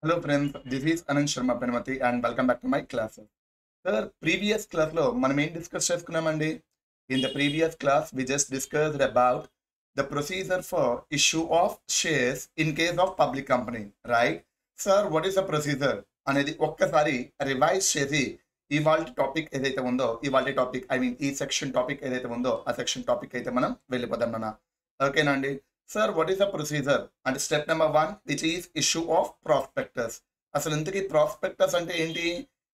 Hello friends, this is Anand Sharma Penamati and welcome back to my classes. Sir, previous class లో మనం ఏం discuss చేసుకున్నామండి? In the previous class, we just discussed about the procedure for issue of shares in case of public company, right? Sir, what is the procedure? అనేది ఒక్కసారి revise చేసి ఇవాళ topic ఏదైతే ఉందో ఇవాళ టాపిక్ ఈ సెక్షన్ టాపిక్ ఏదైతే ఉందో ఆ సెక్షన్ టాపిక్ అయితే మనం వెళ్ళిపోదాం నాన్న. ఓకేనా అండి? Sir, what is the procedure? And step number 1, which is issue of prospectus. అసలు ఇంతకీ ప్రాస్పెక్టస్ అంటే ఏంటి?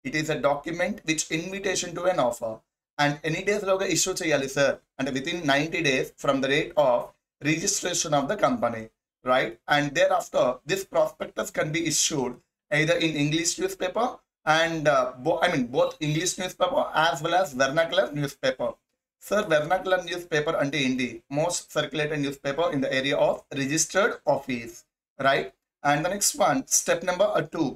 It is a document which invitation to an offer and any days లోగా ఇష్యూ చేయాలి సార్. అంటే with in 90 days from the rate of registration of the company, right? And there after this prospectus can be issued either in English newspaper and both English newspaper as well as vernacular newspaper. Sir, vernacular newspaper ante indi most circulated newspaper in the area of registered office, right? And the next one, step number 2.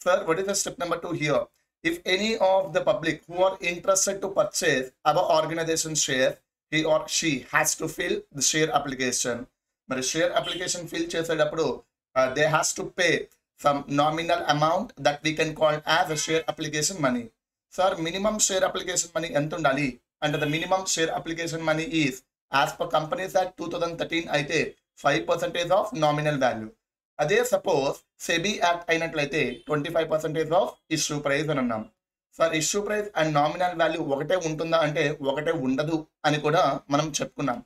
Sir, what is the step number 2 here? If any of the public who are interested to purchase our organization share, he or she has to fill the share application. But share application fill చేసేటప్పుడు they has to pay some nominal amount that we can call as a share application money. Sir, minimum share application money ఎంత ఉండాలి? And the minimum share application money is, as per Companies Act 2013 అయితే 5% of nominal value. అదే suppose SEBI act అయినట్లయితే 25% of issue price అని అన్నాం. Sir, issue price and nominal value ఒకటే ఉంటుందా అంటే ఒకటే ఉండదు అని కూడా మనం చెప్పుకున్నాం.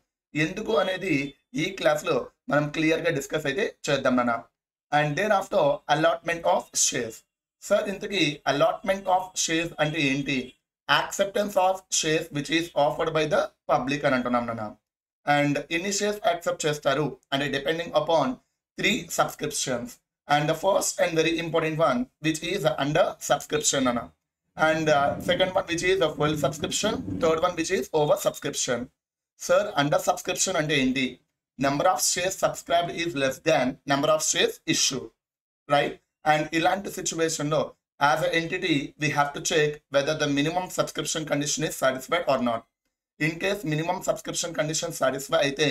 ఎందుకు అనేది ఈ క్లాస్లో మనం క్లియర్గా డిస్కస్ అయితే చేద్దాం నాన్న. And there after allotment of shares. Sir, ఇంతకీ అలాట్మెంట్ ఆఫ్ షేర్స్ అంటే ఏంటి? Acceptance of shares which is offered by the public అని అంటున్నాం నాన్న. అండ్ ఎన్ని షేర్స్ యాక్సెప్ట్ చేస్తారు అంటే depending upon 3 subscriptions, and the first and very important one which is under subscription Anna. And second one which is a full subscription, third one which is over subscription. Sir, under subscription ante enti? Number of shares subscribed is less than number of shares issued, right? And ilanti situation lo as an entity we have to check whether the minimum subscription condition is satisfied or not. In case minimum subscription condition satisfied aithe,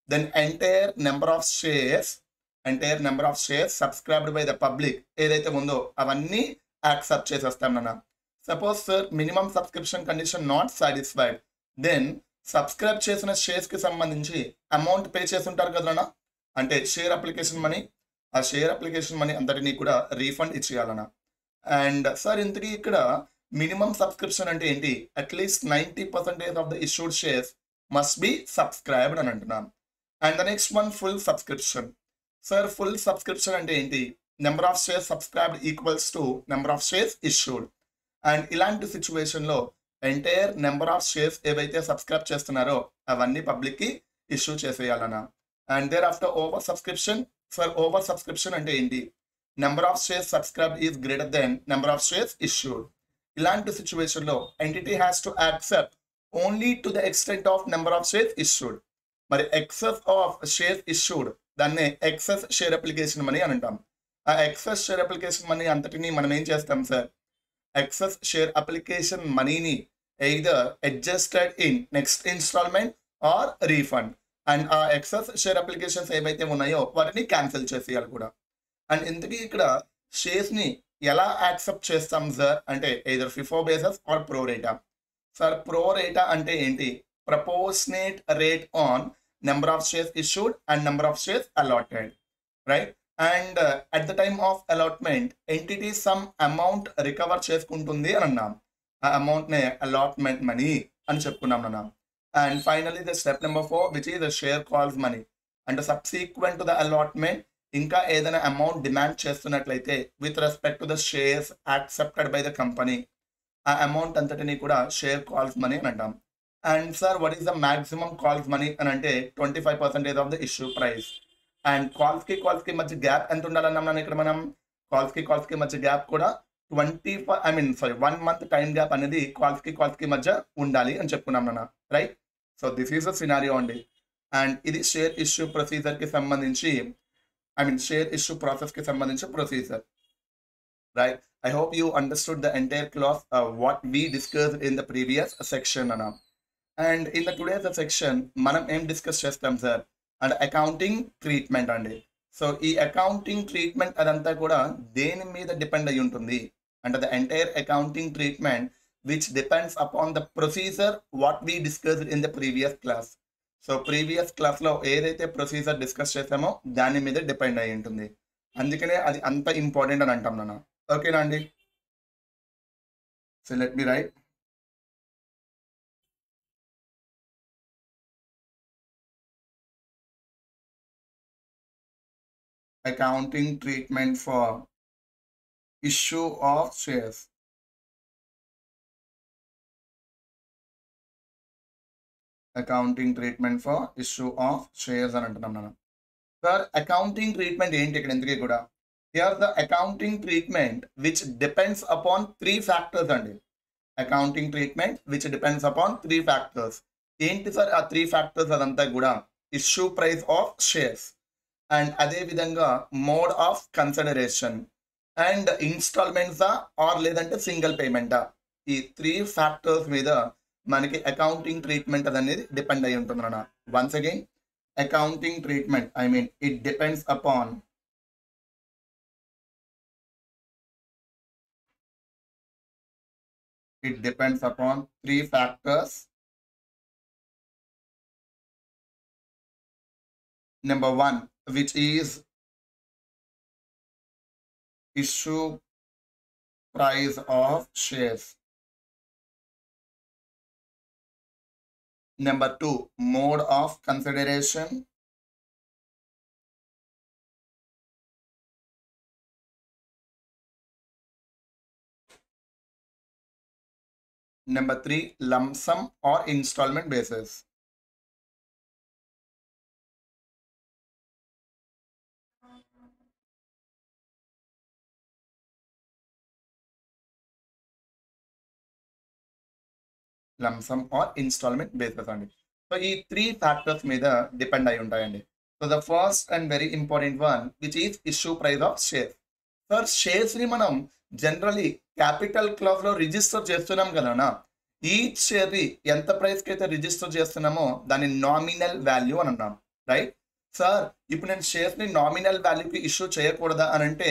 then entire number of shares subscribed by the public ఏదైతే ఉందో అవన్నీ accept చేసేస్తాం నాన్న. Suppose sir minimum subscription condition not satisfied, then subscribe చేసిన shares కి సంబంధించి amount pay చేసి ఉంటారు కదా నాన్న, అంటే షేర్ అప్లికేషన్ మనీ, ఆ షేర్ అప్లికేషన్ మనీ అంతటినీ కూడా రీఫండ్ ఇచ్చేయాలన్న. అండ్ సార్, ఇంతకీ ఇక్కడ మినిమం సబ్స్క్రిప్షన్ అంటే ఏంటి? At least 90% of the issued shares must be subscribed అని అంటున్నాం. And the next one, full subscription. Sir, full subscription అంటే ఏంటి? Number of shares subscribed equals to number of shares issued. And ఇలాంటి సిచ్యువేషన్లో ఎంటైర్ నెంబర్ ఆఫ్ షేర్స్ ఏవైతే subscribe చేస్తున్నారో అవన్నీ పబ్లిక్కి ఇష్యూ చేసేయాలన్నా. And there after over subscription. Sir, over subscription అంటే ఏంటి? Number of shares subscribed is greater than number of shares issued. ఇలాంటి సిచ్యువేషన్లో entity has to accept only to the extent of number of shares issued. మరి excess of shares issued దాన్ని excess share application money అని అంటాం. ఆ excess share application money అంతటిని మనం ఏం చేస్తాం సార్? ఎక్సెస్ షేర్ అప్లికేషన్ మనీని either adjusted in next instalment or refund. And ఆ ఎక్సెస్ షేర్ అప్లికేషన్స్ ఏవైతే ఉన్నాయో వాటిని క్యాన్సిల్ చేసేయాలి కూడా. అండ్ ఇంతకీ ఇక్కడ షేర్స్ని ఎలా యాక్సెప్ట్ చేస్తాం సార్ అంటే either FIFO basis or pro rata. Sir, pro rata అంటే ఏంటి? Proportionate rate on number of shares issued and number of shares allotted, right? And at the time of allotment entity some amount recover చేసుకుంటుంది అని అన్నాం. ఆ amount నే allotment money అని చెప్పుకున్నాం అన్నాం. And finally the step number 4 which is the share calls money. అంటే subsequent to the allotment ఇంకా ఏదైనా అమౌంట్ డిమాండ్ చేస్తున్నట్లయితే with respect to the shares accepted by the company, ఆ అమౌంట్ అంతటిని కూడా షేర్ కాల్స్ మనీ అని అంటాం. And sir, what is the maximum calls money అని అంటే 25% of the issue price. And కాల్స్కి మధ్య గ్యాప్ ఎంత ఉండాలన్నాం ఇక్కడ మనం? కాల్స్కి మధ్య గ్యాప్ కూడా 1 month టైం గ్యాప్ అనేది కాల్స్కి మధ్య ఉండాలి అని చెప్పుకున్నాం నాన్న, right? So this is the scenario అండి. అండ్ ఇది షేర్ ఇష్యూ ప్రొసీజర్కి సంబంధించి షేర్ ఇష్యూ ప్రాసెస్కి సంబంధించి procedure, right? I hope you understood the entire class what we discussed in the previous section అన్న. And in the today's section మనం ఏం discuss చేస్తాం సార్ అంటే అకౌంటింగ్ ట్రీట్మెంట్ అండి. సో ఈ అకౌంటింగ్ ట్రీట్మెంట్ అదంతా కూడా దేని మీద డిపెండ్ అయి ఉంటుంది అంటే the entire accounting treatment which depends upon the procedure what we discussed in the previous class. So previous క్లాస్లో ఏదైతే ప్రొసీజర్ డిస్కస్ చేసామో దాని మీద డిపెండ్ అయి ఉంటుంది. అందుకనే అది అంత ఇంపార్టెంట్ అని అంటాం నాన్న. ఓకేనా అండి? So let me right. Accounting treatment for issue of shares. Accounting treatment for issue of shares అని అంటున్నాం మనం. సార్ అకౌంటింగ్ ట్రీట్మెంట్ ఏంటి ఇక్కడ ఎందుకు కూడా? Here the accounting treatment which depends upon 3 factors అండి. Accounting treatment which depends upon 3 factors. ఏంటి sir ఆ 3 ఫ్యాక్టర్స్? అదంతా కూడా issue price of shares and అదే విధంగా మోడ్ ఆఫ్ కన్సిడరేషన్ అండ్ ఇన్స్టాల్మెంట్సా ఆర్ లేదంటే సింగిల్ పేమెంటా. ఈ 3 ఫ్యాక్టర్స్ మీద మనకి అకౌంటింగ్ ట్రీట్మెంట్ అనేది డిపెండ్ అయి ఉంటుంది అన్న. Once again accounting treatment I mean it depends upon it depends upon 3 factors. Number 1, which is issue price of shares. Number 2, mode of consideration. Number 3, lump sum or installment basis. Lump sum or installment basis అండి. So ఈ 3 factors మీద depend అయి ఉంటాయండి. So the first and very important one which is issue price of share. Sir shares ని మనం generally capital class లో register చేస్తున్నాం కదా. ఈచ్ షేర్ ని ఎంత ప్రైస్ కి అయితే రిజిస్టర్ చేస్తున్నామో దాని నామినల్ వాల్యూ అని అన్నాం, రైట్? సార్ ఇప్పుడు నేను షేర్స్ ని నామినల్ వాల్యూకి ఇష్యూ చేయకూడదా అని అంటే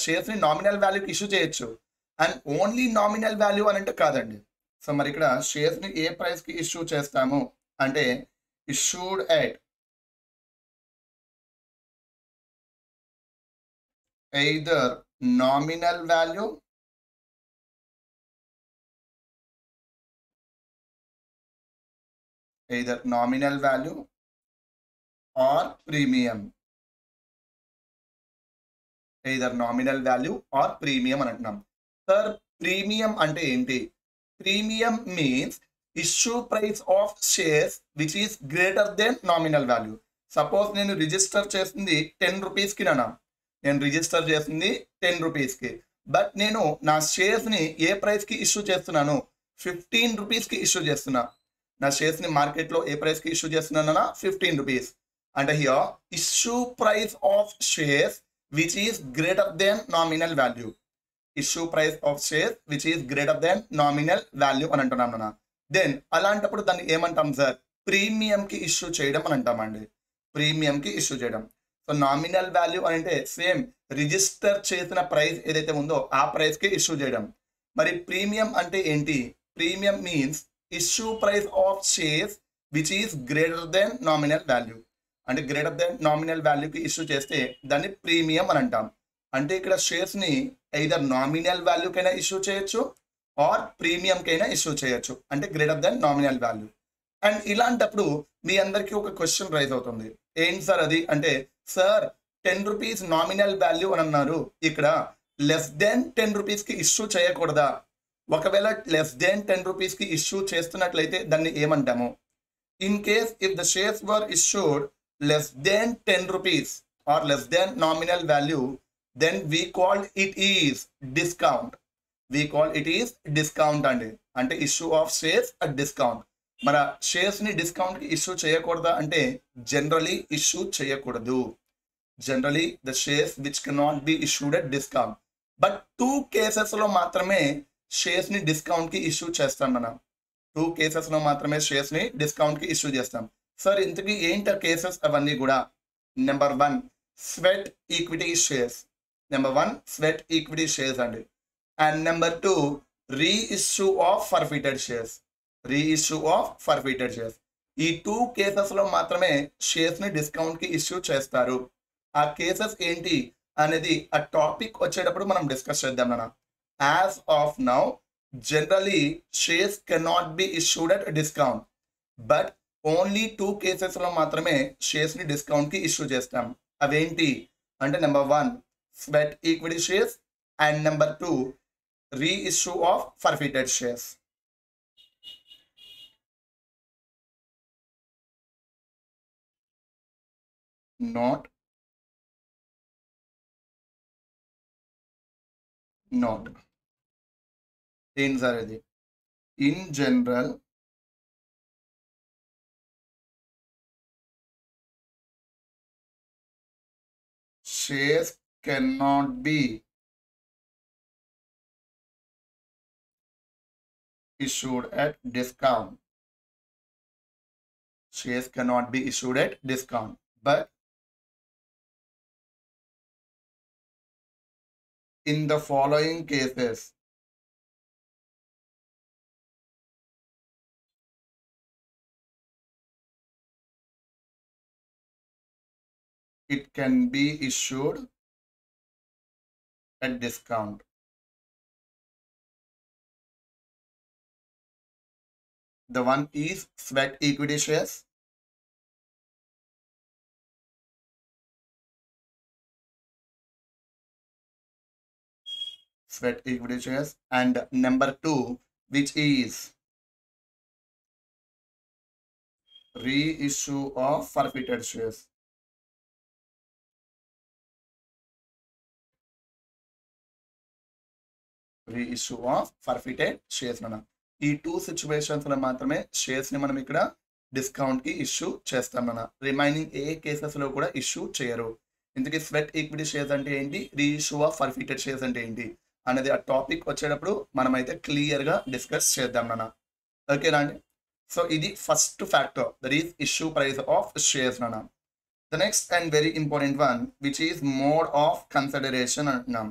షేర్స్ ని నామినల్ వాల్యూకి ఇష్యూ చేయొచ్చు. అండ్ ఓన్లీ నామినల్ వాల్యూ అని అంటే కాదండి. సో మరి ఇక్కడ షేర్స్ ని ఏ ప్రైస్ కి ఇష్యూ చేస్తాము అంటే issued at either nominal value or premium. Either nominal value or premium అని అంటున్నాం. సార్ ప్రీమియం అంటే ఏంటి? Premium means issue price of shares which is greater than nominal value. Suppose నేను రిజిస్టర్ చేసింది 10 రూపీస్కి నానా, నేను రిజిస్టర్ చేసింది 10 రూపీస్కి, బట్ నేను నా షేర్స్ని ఏ ప్రైస్కి ఇష్యూ చేస్తున్నాను? 15 రూపీస్కి ఇష్యూ చేస్తున్నా. నా షేర్స్ని మార్కెట్లో ఏ ప్రైస్కి ఇష్యూ చేస్తున్నానా? 15 రూపీస్. అంటే here issue price of shares which is greater than nominal value. Issue price of shares which is greater than nominal value అని అంటున్నాం నాన్న. దెన్ అలాంటప్పుడు దాన్ని ఏమంటాం సార్? ప్రీమియంకి ఇష్యూ చేయడం అని అంటామండి. ప్రీమియంకి ఇష్యూ చేయడం. సో నామినల్ వాల్యూ అని అంటే సేమ్ రిజిస్టర్ చేసిన ప్రైస్ ఏదైతే ఉందో ఆ ప్రైస్కి ఇష్యూ చేయడం. మరి ప్రీమియం అంటే ఏంటి? Premium means issue price of shares which is greater than nominal value. అంటే గ్రేటర్ దెన్ నామినల్ వాల్యూకి ఇష్యూ చేస్తే దాన్ని ప్రీమియం అని అంటాం. అంటే ఇక్కడ షేర్స్ని ఎయిదర్ నామినల్ వాల్యూకైనా ఇష్యూ చేయొచ్చు ఆర్ ప్రీమియంకైనా ఇష్యూ చేయొచ్చు, అంటే greater than nominal value. And ఇలాంటప్పుడు మీ అందరికీ ఒక క్వశ్చన్ రైజ్ అవుతుంది. ఏంటి సార్ అది అంటే, సార్ 10 రూపీస్ నామినల్ వాల్యూ అని అన్నారు, ఇక్కడ లెస్ దెన్ 10 రూపీస్కి ఇష్యూ చేయకూడదా? ఒకవేళ లెస్ దెన్ 10 రూపీస్కి ఇష్యూ చేస్తున్నట్లయితే దాన్ని ఏమంటాము? In case if the shares were issued less than 10 rupees or less than nominal value, then we call it is discount. We call it is discount అంటే issue of shares at discount. మన shares ని discount కి issue చేయకూడదా అంటే generally issue చేయకూడదు. Generally the shares which cannot be issued at discount. But 2 cases లో మాత్రమే shares ని డిస్కౌంట్ కి ఇష్యూ చేస్తాం. మనం 2 కేసెస్ లో మాత్రమే షేర్స్ ని డిస్కౌంట్ కి ఇష్యూ చేస్తాం. సార్ ఇంతకీ ఏంటి కేసెస్ అవన్నీ కూడా? Number 1 sweat equity shares. Number one, sweat equity shares అండి. And number two, reissue of forfeited shares. Reissue of forfeited shares. ఈ టూ కేసెస్లో మాత్రమే షేర్స్ని డిస్కౌంట్కి ఇష్యూ చేస్తారు. ఆ కేసెస్ ఏంటి అనేది ఆ టాపిక్ వచ్చేటప్పుడు మనం డిస్కస్ చేద్దాం నాన్న. As of now generally shares cannot be issued at discount, but only two కేసెస్లో మాత్రమే షేర్స్ని డిస్కౌంట్కి ఇష్యూ చేస్తాం. అవేంటి అంటే number one, sweat equity shares, and number two, reissue of forfeited shares. Not in Zaradi. In general, shares cannot be issued at discount. Shares cannot be issued at discount, but in the following cases, it can be issued at discount. The one is sweat equity shares, and number two, which is reissue of forfeited shares. Reissue of forfeited shares అన్న. ఈ two సిచ్యువేషన్స్లో మాత్రమే షేర్స్ని మనం ఇక్కడ డిస్కౌంట్కి issue చేస్తాం అన్న. Remaining ఏ కేసెస్లో కూడా ఇష్యూ చేయరు. ఇందుకే స్వెట్ ఈక్విటీ షేర్స్ అంటే ఏంటి, రీఇష్యూ ఆఫ్ ఫర్ఫిటెడ్ షేర్స్ అంటే ఏంటి అనేది ఆ టాపిక్ వచ్చేటప్పుడు మనమైతే క్లియర్గా డిస్కస్ చేద్దాం నాన్న. ఓకేనా అండి. సో ఇది first factor, that is issue price of shares నాన్న. The next and very important one, which is mode of consideration అంటున్నాం.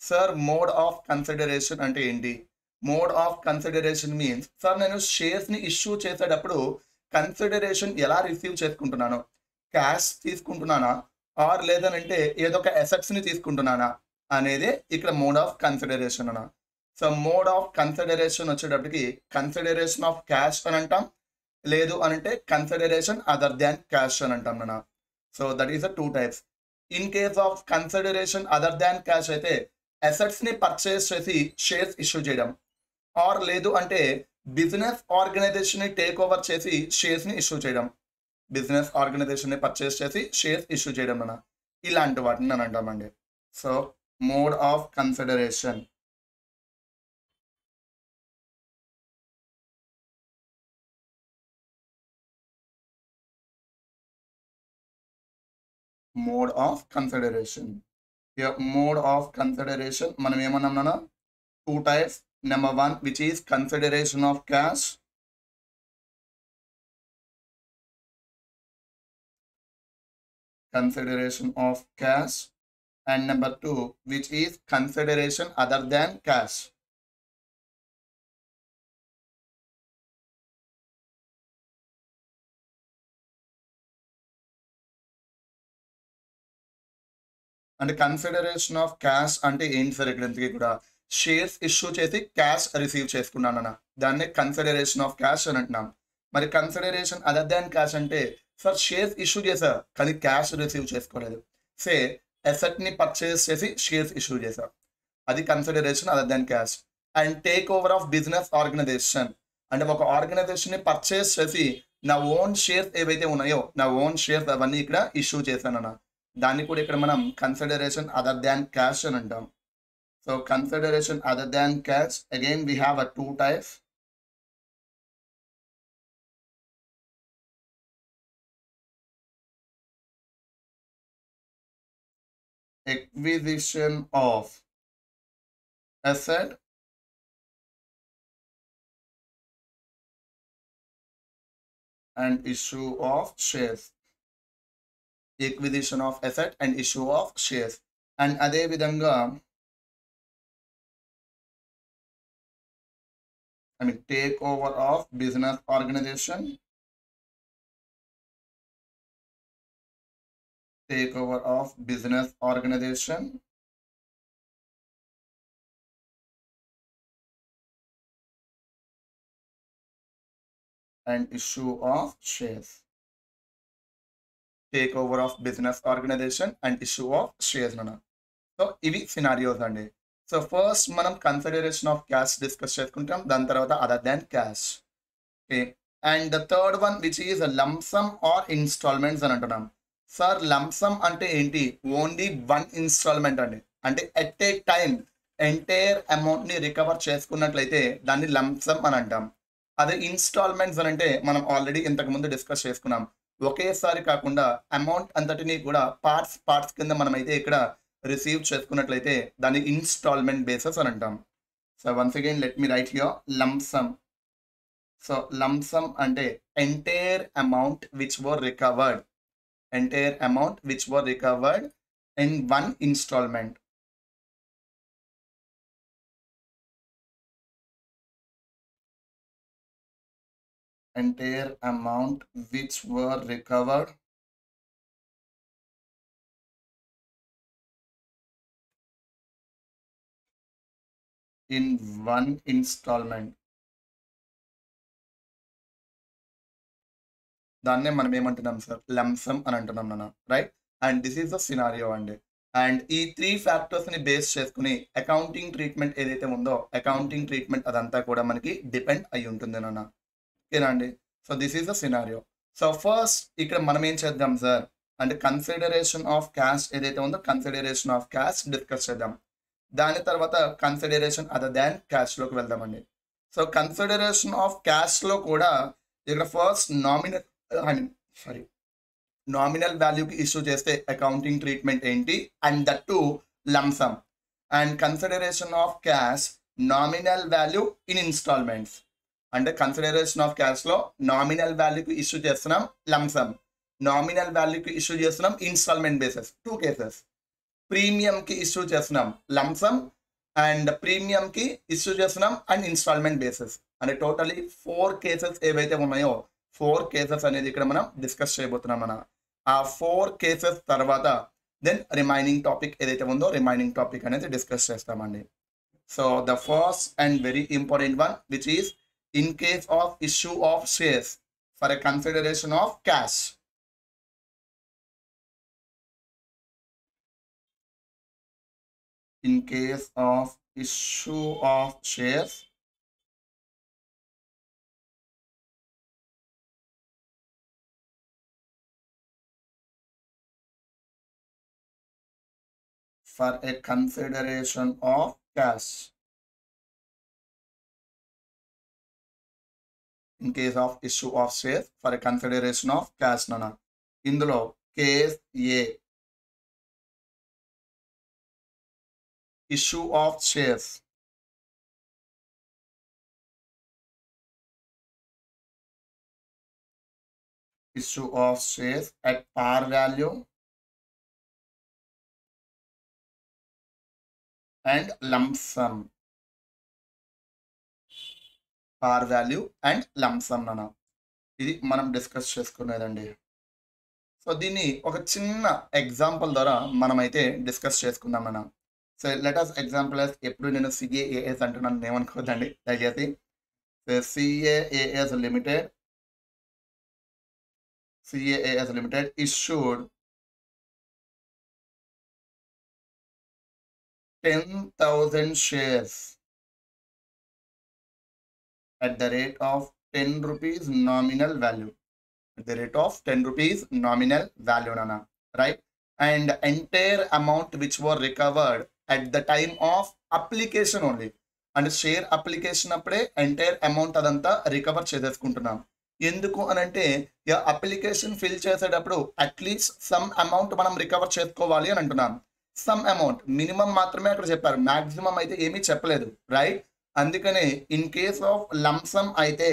సార్ మోడ్ ఆఫ్ కన్సిడరేషన్ అంటే ఏంటి? Mode of consideration means, sir నేను షేర్స్ని ఇష్యూ చేసేటప్పుడు కన్సిడరేషన్ ఎలా receive చేసుకుంటున్నాను, cash తీసుకుంటున్నానా ఆర్ లేదనంటే ఏదో ఒక అసెట్స్ని తీసుకుంటున్నానా అనేది ఇక్కడ మోడ్ ఆఫ్ కన్సిడరేషన్ అన్న. సో మోడ్ ఆఫ్ కన్సిడరేషన్ వచ్చేటప్పటికి కన్సిడరేషన్ ఆఫ్ క్యాష్ అని అంటాం, లేదు అనంటే కన్సిడరేషన్ అదర్ దాన్ క్యాష్ అని అంటాం అన్న. So that is the two types. In case of consideration other than cash అయితే అసెట్స్ని పర్చేస్ చేసి షేర్స్ ఇష్యూ చేయడం, ఆర్ లేదు అంటే బిజినెస్ ఆర్గనైజేషన్ని టేక్ ఓవర్ చేసి షేర్స్ని ఇష్యూ చేయడం, బిజినెస్ ఆర్గనైజేషన్ని పర్చేస్ చేసి షేర్స్ ఇష్యూ చేయడం అన్న. ఇలాంటి వాటిని అని అంటామండి. So mode of consideration. Mode of consideration. Mode of consideration మనం ఏమన్నాం నాన్న, two types. Number one, which is consideration of cash, and number two, which is consideration other than cash. అంటే కన్సిడరేషన్ ఆఫ్ క్యాష్ అంటే ఏంటి sir, ఇక్కడ ఇంతకీ కూడా shares issue చేసి cash receive చేసుకున్నాను అన్న, దాన్ని కన్సిడరేషన్ ఆఫ్ క్యాష్ అని అంటున్నాం. మరి కన్సిడరేషన్ అదర్ దాన్ క్యాష్ అంటే, సార్ షేర్స్ ఇష్యూ చేశారు కానీ క్యాష్ రిసీవ్ చేసుకోలేదు. సే అసెట్ని పర్చేస్ చేసి షేర్స్ ఇష్యూ చేశారు, అది consideration other than cash. And take over of business organization అంటే ఒక ఆర్గనైజేషన్ని పర్చేస్ చేసి నా ఓన్ షేర్స్ ఏవైతే ఉన్నాయో నా ఓన్ షేర్స్ అవన్నీ ఇక్కడ ఇష్యూ చేశాను అన్న, దాన్ని కూడా ఇక్కడ మనం కన్సిడరేషన్ అదర్ దాన్ క్యాష్ అని అంటాం. So consideration other than cash, again we have a two types. Acquisition of asset and issue of shares. Acquisition of asset and issue of shares. And అదే విధంగా take over of business organization, take over of business organization and issue of shares. Take over of business organization and issue of shares nana. So ivi scenarios andi. So first మనం consideration of cash discuss చేసుకుంటాం, దాని తర్వాత other than cash. Okay, and the third one which is a lump sum or installments అని అంటున్నాం. Sir lump sum అంటే ఏంటి? Only one instalment అండి. అంటే at a time entire amount ని రికవర్ చేసుకున్నట్లయితే దాన్ని లంప్ సమ్ అని అంటాం. అదే ఇన్స్టాల్మెంట్స్ అని అంటే మనం ఆల్రెడీ ఇంతకు ముందు డిస్కస్ చేసుకున్నాం. ఒకేసారి కాకుండా అమౌంట్ అంతటిని కూడా పార్ట్స్ కింద మనం అయితే ఇక్కడ రిసీవ్ చేసుకున్నట్లయితే దాన్ని ఇన్స్టాల్మెంట్ బేసెస్ అని అంటాం. So once again let me write here lump sum. So lump sum అంటే entire amount which were recovered, entire amount which were recovered in one instalment. Entire amount which were recovered in one installment. దాన్నే మనం ఏమంటున్నాం sir? Lump some అని అంటున్నాం నాన్న, right? And this is the scenario అండి. And ఈ 3 factors ని base చేసుకుని అకౌంటింగ్ ట్రీట్మెంట్ ఏదైతే ఉందో అకౌంటింగ్ ట్రీట్మెంట్ అదంతా కూడా మనకి డిపెండ్ అయి ఉంటుంది నాన్న. ఓకేనా అండి? So this is the scenario. So first ఇక్కడ మనం ఏం చేద్దాం సార్ అంటే కన్సిడరేషన్ ఆఫ్ క్యాష్ ఏదైతే ఉందో కన్సిడరేషన్ ఆఫ్ క్యాష్ డిస్కస్ చేద్దాం. దాని తర్వాత కన్సిడరేషన్ అదర్ దాన్ క్యాష్ లోకి వెళ్దామండి. సో కన్సిడరేషన్ ఆఫ్ క్యాష్ లో కూడా ఇక్కడ ఫస్ట్ నామినల్ వాల్యూకి ఇష్యూ చేస్తే అకౌంటింగ్ ట్రీట్మెంట్ ఏంటి, and that to lump sum. And consideration of cash nominal value in instalments. అంటే కన్సిడరేషన్ ఆఫ్ క్యాష్ లో నామినల్ వాల్యూకి ఇష్యూ చేస్తున్నాం లంప్ సమ్, నామినల్ వాల్యూకి ఇష్యూ చేస్తున్నాం ఇన్స్టాల్మెంట్ బేసిస్. 2 కేసెస్. ప్రీమియం కి ఇష్యూ చేస్తున్నాం లంప్ సమ్ అండ్ ప్రీమియం కి issue చేస్తున్నాం అండ్ ఇన్స్టాల్మెంట్ బేసిస్. అంటే టోటలీ 4 కేసెస్ ఏవైతే ఉన్నాయో 4 కేసెస్ అనేది ఇక్కడ మనం డిస్కస్ చేయబోతున్నాం. మన ఆ 4 కేసెస్ తర్వాత దెన్ రిమైనింగ్ టాపిక్ ఏదైతే ఉందో రిమైనింగ్ టాపిక్ అనేది డిస్కస్ చేస్తామండి. So the first and very important one which is in case of issue of shares for a consideration of cash. In case of issue of shares for a consideration of cash. In case of issue of shares for a consideration of cash nana. ఇందులో case A issue of shares. Issue of shares at par value and lump sum. పార్ value and lump some నాన్న. ఇది మనం discuss చేసుకునేదండి. So దీన్ని ఒక చిన్న example ద్వారా మనమైతే డిస్కస్ చేసుకుందాం అన్న. సో లెట్ అస్ ఎగ్జాంపుల్ ఎప్పుడు నేను సిఏఏఎస్ అంటున్నాను ఏమనుకోదండి దయచేసి. సిఏఏఎస్ limited issued 10,000 shares at the rate of 10 rupees nominal value. At the rate of 10 rupees nominal value, nana, right? And entire amount which were recovered at the time of application only. And share application appude entire amount adanta recover cheseskuntunnam. ఎందుకు అని అంటే application fill చేసేటప్పుడు at least some amount మనం recover చేసుకోవాలి అని అంటున్నాం. Some amount minimum మాత్రమే అక్కడ చెప్పారు, మాక్సిమం అయితే ఏమీ చెప్పలేదు, రైట్? అందుకనే ఇన్ కేస్ ఆఫ్ లంసమ్ అయితే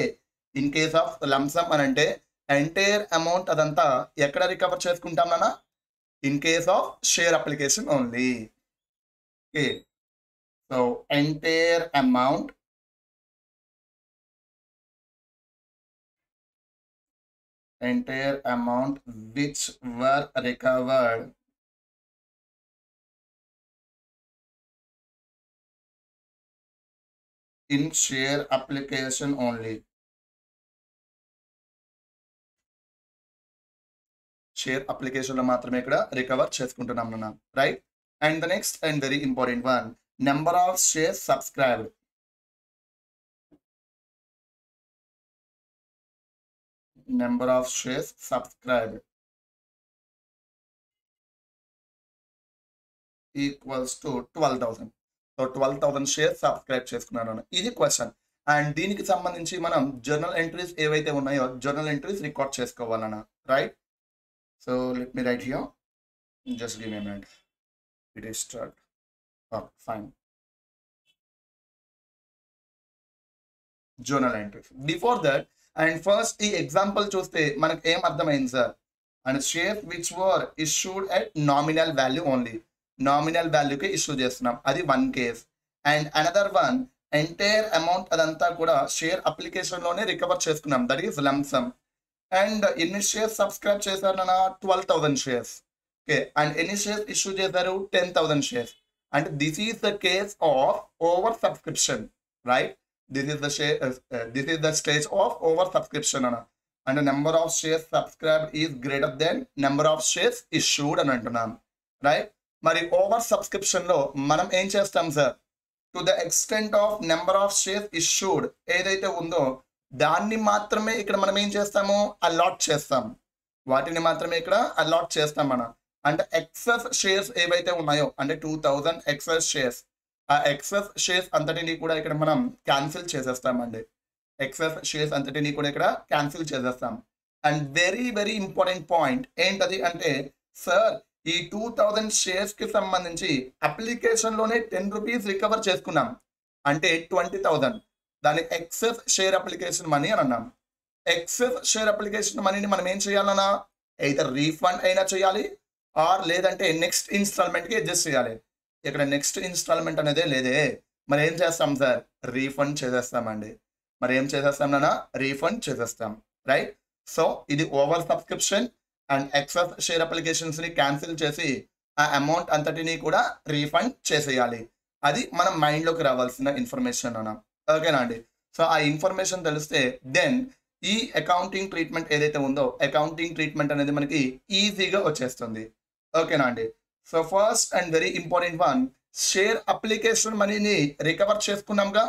ఇన్ కేస్ ఆఫ్ లంసమ్ అని అంటే ఎంటైర్ అమౌంట్ అదంతా ఎక్కడ రికవర్ చేసుకుంటాం నాన్న? in case of share application only. Okay, so entire amount which were recovered in share application only. Share application లో మాత్రమే ఇక్కడ రికవర్ చేసుకుంటున్నాం నాన్న, right. And the next and very important one, number of shares subscribed. Number of shares subscribed equals to 12,000. So 12,000 shares subscribe చేసుకున్నాను. ఇది question. And దీనికి సంబంధించి మనం జర్నల్ ఎంట్రీస్ ఏవైతే ఉన్నాయో జర్నల్ ఎంట్రీస్ రికార్డ్ చేసుకోవాలన్న, right. So let me write here, just give me a minute. It is start. Oh, fine. Journal entries before that. And first ఈ example చూస్తే మనకు ఏం అర్థమైంది sir, and share which were issued at nominal value only. Nominal వాల్యూకి issue చేస్తున్నాం, అది 1 case. And another one entire amount అదంతా కూడా షేర్ అప్లికేషన్ లోనే రికవర్ చేసుకున్నాం, దట్ ఈస్ లంసమ్. అండ్ ఎన్ని షేర్స్ సబ్స్క్రైబ్ చేశారు నాన్న, 12,000 షేర్స్. ఓకే, అండ్ ఎన్ని షేర్స్ ఇష్యూ చేశారు, 10,000 shares. And this is the case of over subscription, right. This is the share. This is the stage of over subscription, and the number of shares subscribed is greater than number of shares issued అని అంటున్నాం, right. మరి over subscription లో మనం ఏం చేస్తాం sir, to the extent of number of shares issued ఏదైతే ఉందో దాన్ని మాత్రమే ఇక్కడ మనం ఏం చేస్తాము, అలాట్ చేస్తాం. వాటిని మాత్రమే ఇక్కడ అలాట్ చేస్తాం మనం. అంటే ఎక్సెస్ షేర్స్ ఏవైతే ఉన్నాయో, అంటే 2,000 ఎక్సెస్ షేర్స్, ఆ ఎక్సెస్ షేర్స్ అంతటిని కూడా ఇక్కడ మనం క్యాన్సిల్ చేసేస్తామండి. ఎక్సెస్ షేర్స్ అంతటిని కూడా ఇక్కడ క్యాన్సిల్ చేసేస్తాం. And very very important point ఏంటది అంటే, సార్ ఈ 2,000 షేర్స్ కి సంబంధించి అప్లికేషన్ లోనే 10 రూపీస్ రికవర్ చేసుకున్నాం, అంటే 20,000. దాని ఎక్సెస్ షేర్ అప్లికేషన్ మనీ అని అన్నాం. ఎక్సెస్ షేర్ అప్లికేషన్ మనీని మనం ఏం చేయాలన్నా, అయితే రీఫండ్ అయినా చేయాలి, ఆర్ లేదంటే నెక్స్ట్ ఇన్స్టాల్మెంట్ కి అడ్జస్ట్ చేయాలి. ఇక్కడ నెక్స్ట్ ఇన్స్టాల్మెంట్ అనేదే లేదే, మరి ఏం చేస్తాం సార్, రీఫండ్ చేసేస్తామండి. మరి ఏం చేసేస్తాం నాన్న, రీఫండ్ చేసేస్తాం, రైట్. సో ఇది over subscription and excess share applications ని క్యాన్సిల్ చేసి ఆ అమౌంట్ అంతటిని కూడా రీఫండ్ చేసేయాలి. అది మనం మైండ్ లోకి రావాల్సిన ఇన్ఫర్మేషన్ అన్న, ఓకేనా అండి. సో ఆ ఇన్ఫర్మేషన్ తెలిస్తే దెన్ ఈ అకౌంటింగ్ ట్రీట్మెంట్ ఏదైతే ఉందో అకౌంటింగ్ ట్రీట్మెంట్ అనేది మనకి ఈజీగా వచ్చేస్తుంది, ఓకేనా అండి. So first and very important one, share application మనీని రికవర్ చేసుకున్నాంగా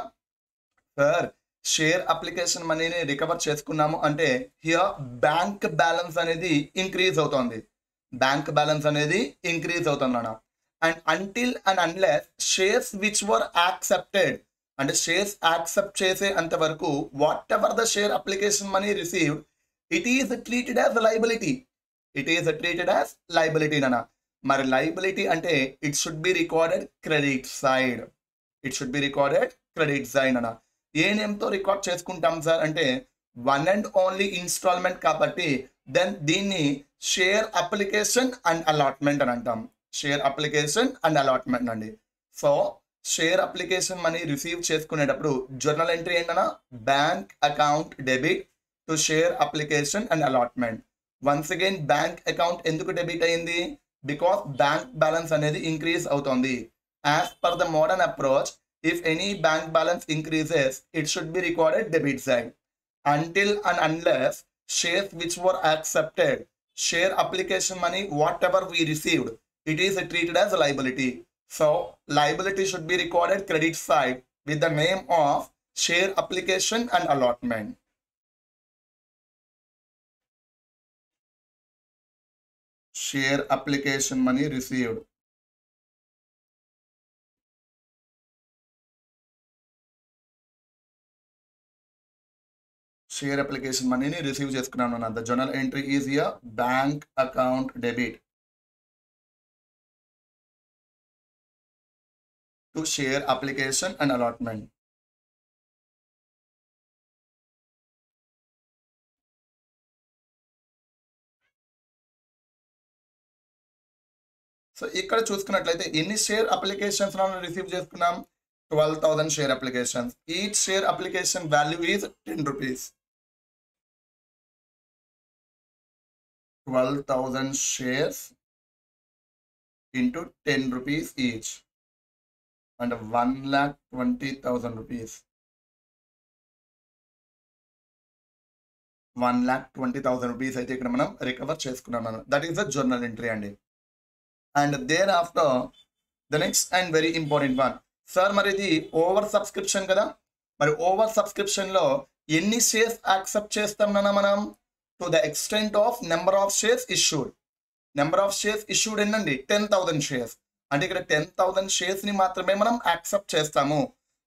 సార్. షేర్ అప్లికేషన్ మనీని రికవర్ చేసుకున్నాము అంటే హియర్ బ్యాంక్ బ్యాలెన్స్ అనేది ఇంక్రీజ్ అవుతుంది. బ్యాంక్ బ్యాలెన్స్ అనేది ఇంక్రీజ్ అవుతుంది అన్న. And until and unless shares which were accepted, అంటే షేర్స్ యాక్సెప్ట్ చేసే అంతవరకు what ever the share application money received, it is treated as liability. It is treated as liability అన్న. మరి liability అంటే it should be recorded credit side. It should be recorded credit side అన్న. ఏ నేమ్తో record చేసుకుంటాం sir అంటే, one and only instalment కాబట్టి then దీన్ని share application and allotment అని అంటాం. షేర్ అప్లికేషన్ అండ్ అలాట్మెంట్ అండి. So share application money receive చేసుకునేటప్పుడు జర్నల్ ఎంట్రీ ఏంటన్నా, bank account debit to share application and allotment. Once again bank account ఎందుకు debit అయింది, because bank balance అనేది increase అవుతుంది. As per the modern approach, if any bank balance increases, it should be recorded debit side. Until and unless shares which were accepted, share application money, whatever we received, it is treated as a liability. So liability should be recorded credit side with the name of share application and allotment. Share application money received. Share application మనీని receive చేసుకున్నాను అన్న. The journal entry is here bank account debit to share application and allotment. So ఇక్కడ చూసుకున్నట్లయితే ఎన్ని share applications మనం receive చేసుకున్నాం? 12,000 share applications. Each share application value is 10 rupees. 12,000 shares into 10 rupees each and 1,20,000 rupees. 1,20,000 rupees అయితే ఇక్కడ మనం recover చేసుకున్నాం. That is the journal entry అండి. And there after the next and very important one. Sir మరి ఇది over subscription కదా, మరి over subscription లో ఎన్ని షేర్స్ యాక్సెప్ట్ చేస్తామన్నా మనం? To the extent of number of shares issued. Number of shares issued ఏంటండి? 10,000 shares. అంటే ఇక్కడ 10,000 షేర్స్ ని మాత్రమే మనం యాక్సెప్ట్ చేస్తాము.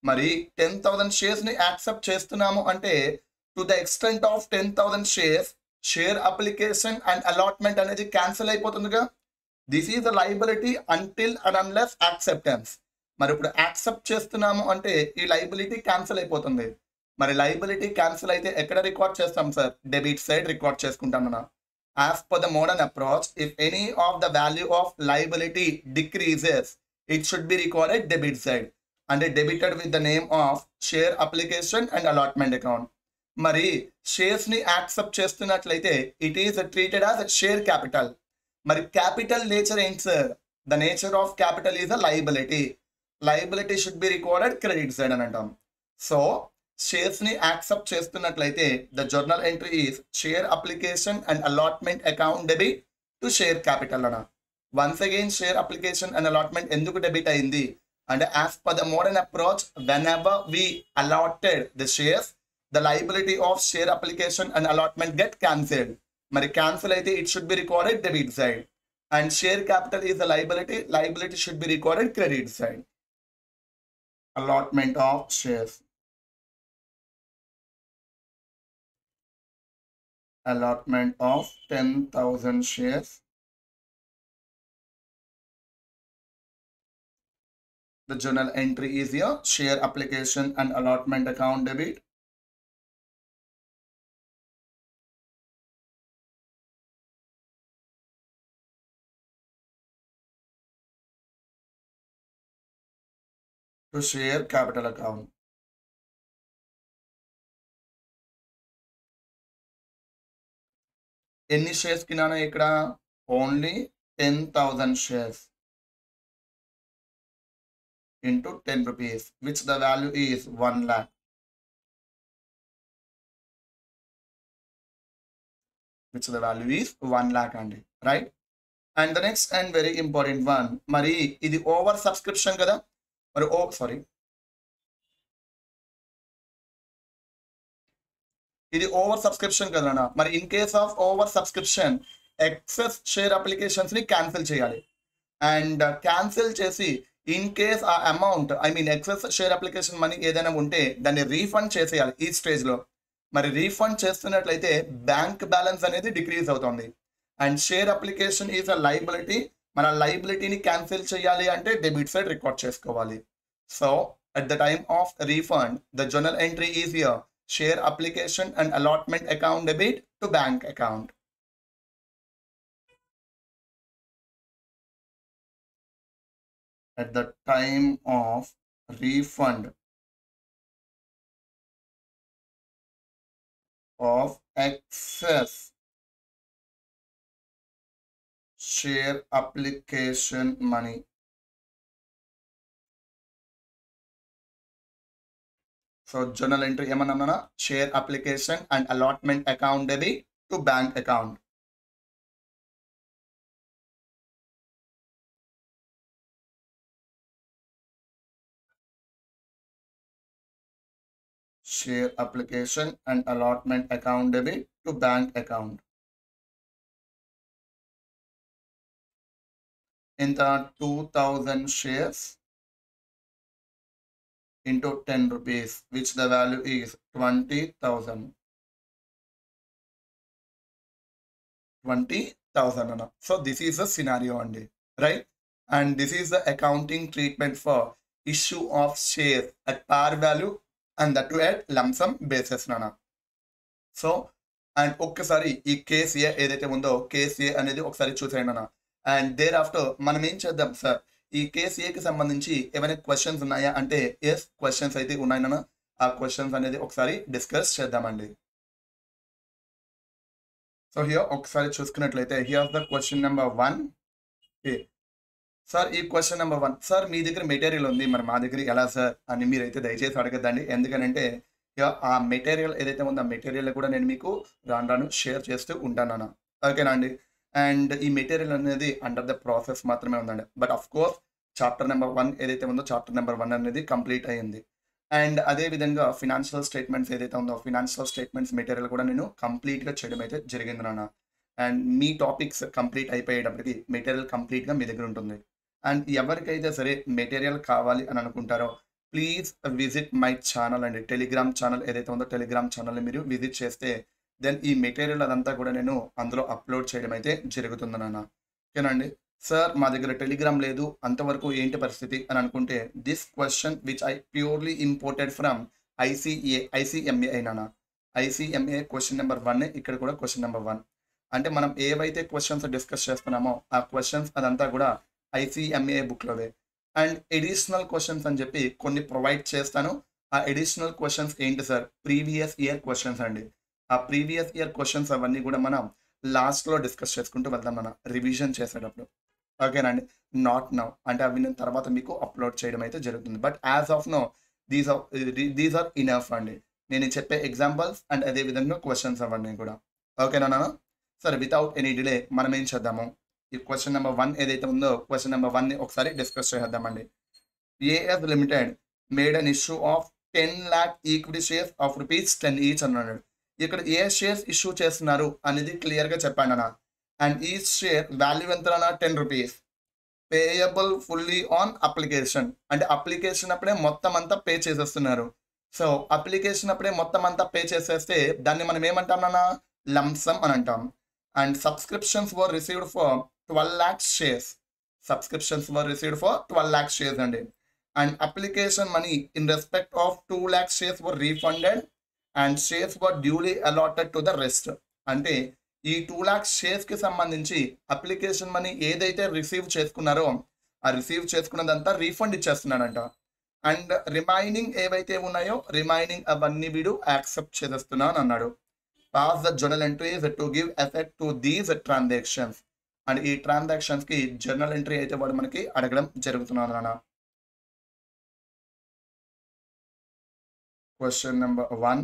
మరి 10,000 షేర్స్ ని యాక్సెప్ట్ చేస్తున్నాము అంటే to the extent of 10,000 shares share application and allotment అనేది క్యాన్సిల్ అయిపోతుందిగా. This is the liability until and unless acceptance. మరి ఇప్పుడు యాక్సెప్ట్ చేస్తున్నాము అంటే ఈ లైబిలిటీ క్యాన్సిల్ అయిపోతుంది. మరి లైబిలిటీ క్యాన్సిల్ అయితే ఎక్కడ రికార్డ్ చేస్తాం సార్? డెబిట్ సైడ్ రికార్డ్ చేసుకుంటాం మనం. As per the modern approach, if any of the value of liability decreases it should be recorded debit side. అంటే debited with the name of share application and allotment account. మరి shares ని accept చేస్తున్నట్లయితే it is treated as share capital. మరి capital nature ఏంటి sir? The nature of capital is a liability. Liability should be recorded credit side అని అంటాం. So shares ని accept చేస్తున్నట్లయితే the journal entry is share application and allotment account debit to share capital అన్న. Once again share application and allotment ఎందుకు debit అయింది అంటే as per the modern approach whenever we allotted the shares the liability of share application and allotment get cancelled. మరి cancel అయితే it should be recorded debit side and share capital is the liability should be recorded credit side. Allotment of shares. Allotment of 10,000 shares. The journal entry is here. Share application and allotment account debit. To share capital account. ఎన్ని shares కినానా ఇక్కడ? Only 10,000 shares into 10 rupees, which the value is 1 lakh. Which the value is 1 lakh అండి, right? And the next and very important one. మరి ఇది over subscription కదా, మరి ఇది over subscription కదా. మరి in case of over subscription excess share applications ని cancel చేయాలి. అండ్ క్యాన్సిల్ చేసి ఇన్ కేస్ ఆ amount excess share application money ఏదైనా ఉంటే దాన్ని రీఫండ్ చేసేయాలి ఈ స్టేజ్ లో. మరి రీఫండ్ చేస్తున్నట్లయితే బ్యాంక్ బ్యాలెన్స్ అనేది డిక్రీజ్ అవుతుంది. And share application is a liability. మన లైబిలిటీని క్యాన్సిల్ చేయాలి అంటే డెబిట్ సైడ్ రికార్డ్ చేసుకోవాలి. So at the time of refund the journal entry is here. Share application and allotment account debit to bank account. At the time of refund of excess share application money. So journal entry ఏమన్నా? Share application and allotment account debit to bank account. Share application and allotment account debit to bank account. ఇంత 2,000 shares into 10 rupees, which the value is 20,000. 20,000. So this is the scenario only, right? And this is the accounting treatment for issue of share at par value and that to at lump sum basis nana. So and ఒక్కసారి ఈ case ఏ ఏదైతే ఉందో case ఏ అనేది ఒకసారి చూసేయండి అన్న. And there after మనం ఏం చేద్దాం సార్, ఈ కేసు ఏకి సంబంధించి ఏమైనా క్వశ్చన్స్ ఉన్నాయా అంటే ఎస్, క్వశ్చన్స్ అయితే ఉన్నాయన్న. ఆ క్వశ్చన్స్ అనేది ఒకసారి డిస్కస్ చేద్దామండి. సో హియర్ ఒకసారి చూసుకున్నట్లయితే here the question number 1. Sir ఈ క్వశ్చన్ నెంబర్ 1, సార్ మీ దగ్గర మెటీరియల్ ఉంది, మరి మా దగ్గర ఎలా సార్ అని మీరైతే దయచేసి అడగద్దండి. ఎందుకనంటే ఆ మెటీరియల్ ఏదైతే ఉందో ఆ మెటీరియల్ కూడా నేను మీకు రాను రాను షేర్ చేస్తూ ఉంటాను. ఓకేనా అండి. అండ్ ఈ మెటీరియల్ అనేది అండర్ ద ప్రాసెస్ మాత్రమే ఉందండి. But of course chapter number 1 ఏదైతే ఉందో చాప్టర్ నెంబర్ 1 అనేది కంప్లీట్ అయ్యింది. అండ్ అదే విధంగా ఫినాన్షియల్ స్టేట్మెంట్స్ ఏదైతే ఉందో ఫినాన్షియల్ స్టేట్మెంట్స్ మెటీరియల్ కూడా నేను కంప్లీట్గా చేయడం అయితే జరిగింది నాన్న. అండ్ మీ టాపిక్స్ కంప్లీట్ అయిపోయేటప్పటికి మెటీరియల్ కంప్లీట్గా మీ దగ్గర ఉంటుంది. అండ్ ఎవరికైతే సరే మెటీరియల్ కావాలి అని అనుకుంటారో ప్లీజ్ విజిట్ మై ఛానల్ అండి. టెలిగ్రామ్ ఛానల్ ఏదైతే ఉందో టెలిగ్రామ్ ఛానల్ని మీరు విజిట్ చేస్తే దెన్ ఈ మెటీరియల్ అదంతా కూడా నేను అందులో అప్లోడ్ చేయడం అయితే జరుగుతుంది నాన్న. ఓకేనండి. సార్ మా దగ్గర టెలిగ్రామ్ లేదు, అంతవరకు ఏంటి పరిస్థితి అని అనుకుంటే this question which I purely imported from ICMA అయినా. ఐసీఎంఏ క్వశ్చన్ నెంబర్ 1 ఇక్కడ కూడా క్వశ్చన్ నెంబర్ 1. అంటే మనం ఏవైతే క్వశ్చన్స్ డిస్కస్ చేస్తున్నామో ఆ క్వశ్చన్స్ అదంతా కూడా ఐసీఎంఏ బుక్లోవే. అండ్ ఎడిషనల్ క్వశ్చన్స్ అని చెప్పి కొన్ని ప్రొవైడ్ చేస్తాను. ఆ ఎడిషనల్ క్వశ్చన్స్ ఏంటి సార్, ప్రీవియస్ ఇయర్ క్వశ్చన్స్ అండి. ఆ ప్రీవియస్ ఇయర్ క్వశ్చన్స్ అవన్నీ కూడా మనం లాస్ట్లో డిస్కస్ చేసుకుంటూ వెళ్దాం మన రివిజన్ చేసేటప్పుడు. ఓకేనండి. నాట్ నౌ అంటే అవి నేను తర్వాత మీకు అప్లోడ్ చేయడం అయితే జరుగుతుంది. But as of now these are enough అండి. నేను చెప్పే ఎగ్జాంపుల్స్ అండ్ అదే విధంగా క్వశ్చన్స్ అవన్నీ కూడా. ఓకేనా సరే, వితౌట్ ఎనీ డిలే మనం ఏం చేద్దాము, ఈ క్వశ్చన్ నెంబర్ 1 ఏదైతే ఉందో క్వశ్చన్ నెంబర్ 1ని ఒకసారి డిస్కస్ చేద్దామండి. AS limited made an issue of 10 lakh equity shares of ₹10 each అన్నాడు. ఇక్కడ ఏ షేర్స్ ఇష్యూ చేస్తున్నారు అనేది క్లియర్గా చెప్పండి అన్న. అండ్ ఈ షేర్ వాల్యూ ఎంత అన్న ₹10, పేయబుల్ ఫుల్లీ ఆన్ అప్లికేషన్. అంటే అప్లికేషన్ అప్పుడే మొత్తం అంతా పే చేసేస్తున్నారు. సో అప్లికేషన్ అప్పుడే మొత్తం అంతా పే చేసేస్తే దాన్ని మనం ఏమంటాం అన్న, లంసమ్ అని అంటాం. And subscriptions were received for 12 lakh shares. Subscriptions were received for 12 lakh shares అండి. And application money in respect of 2 lakh shares were refunded and shares were duly allotted to the rest. అంటే ఈ 2 lakh షేర్స్కి సంబంధించి application money ఏదైతే receive చేసుకున్నారో ఆ receive చేసుకున్నదంతా refund ఇచ్చేస్తున్నాడంట. And remaining ఏవైతే ఉన్నాయో remaining అవన్నీ వీడు యాక్సెప్ట్ చేసేస్తున్నాను అన్నాడు. Pass the journal entries to give effect to these transactions. And ఈ ట్రాన్సాక్షన్స్కి జర్నల్ ఎంట్రీ అయితే వాడు మనకి అడగడం జరుగుతున్నాను అన్న. Question number 1,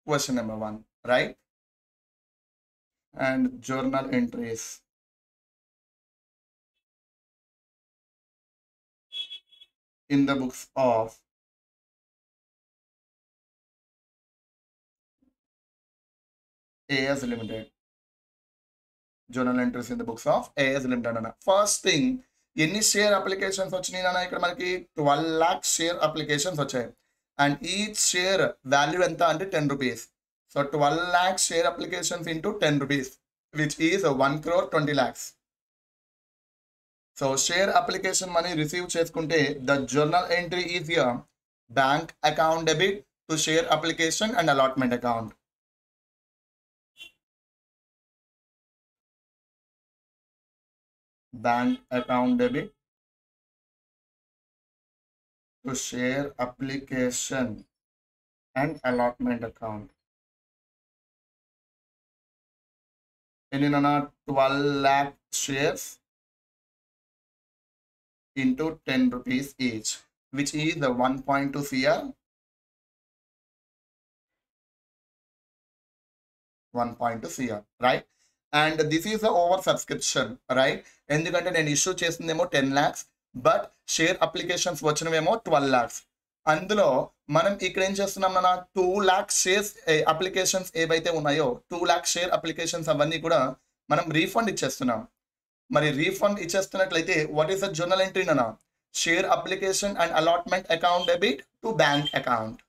question number 1, right? And journal entries in the books of AS Limited. Journal entries in the books of AS Limited అన్న. First thing ఎన్ని share applications వచ్చినాయి అన్న, ఇక్కడ మనకి 12 lakh షేర్ అప్లికేషన్స్ వచ్చాయి. అండ్ ఈచ్ షేర్ వాల్యూ ఎంత అంటే ₹10. So 12 lakh share applications into ₹10 which is 1,20 lakhs. So share application money receive చేసుకుంటే the journal entry is here bank account debit to share application and allotment account. Bank account debit to share application and allotment account. In 12 lakh shares into ₹10 each, which is the 1.2 CR. 1.2 CR, right? And this is the over subscription, right? ఎందుకంటే నేను ఇష్యూ చేసిందేమో 10 lakhs, but share applications వచ్చినవేమో 12 lakhs. అందులో మనం ఇక్కడ ఏం చేస్తున్నాం అన్న, 2 lakh షేర్స్ అప్లికేషన్స్ ఏవైతే ఉన్నాయో 2 lakh షేర్ అప్లికేషన్స్ అవన్నీ కూడా మనం రీఫండ్ ఇచ్చేస్తున్నాం. మరి రీఫండ్ ఇచ్చేస్తున్నట్లయితే what is the journal entry అన్న, share application and allotment account debit to bank account.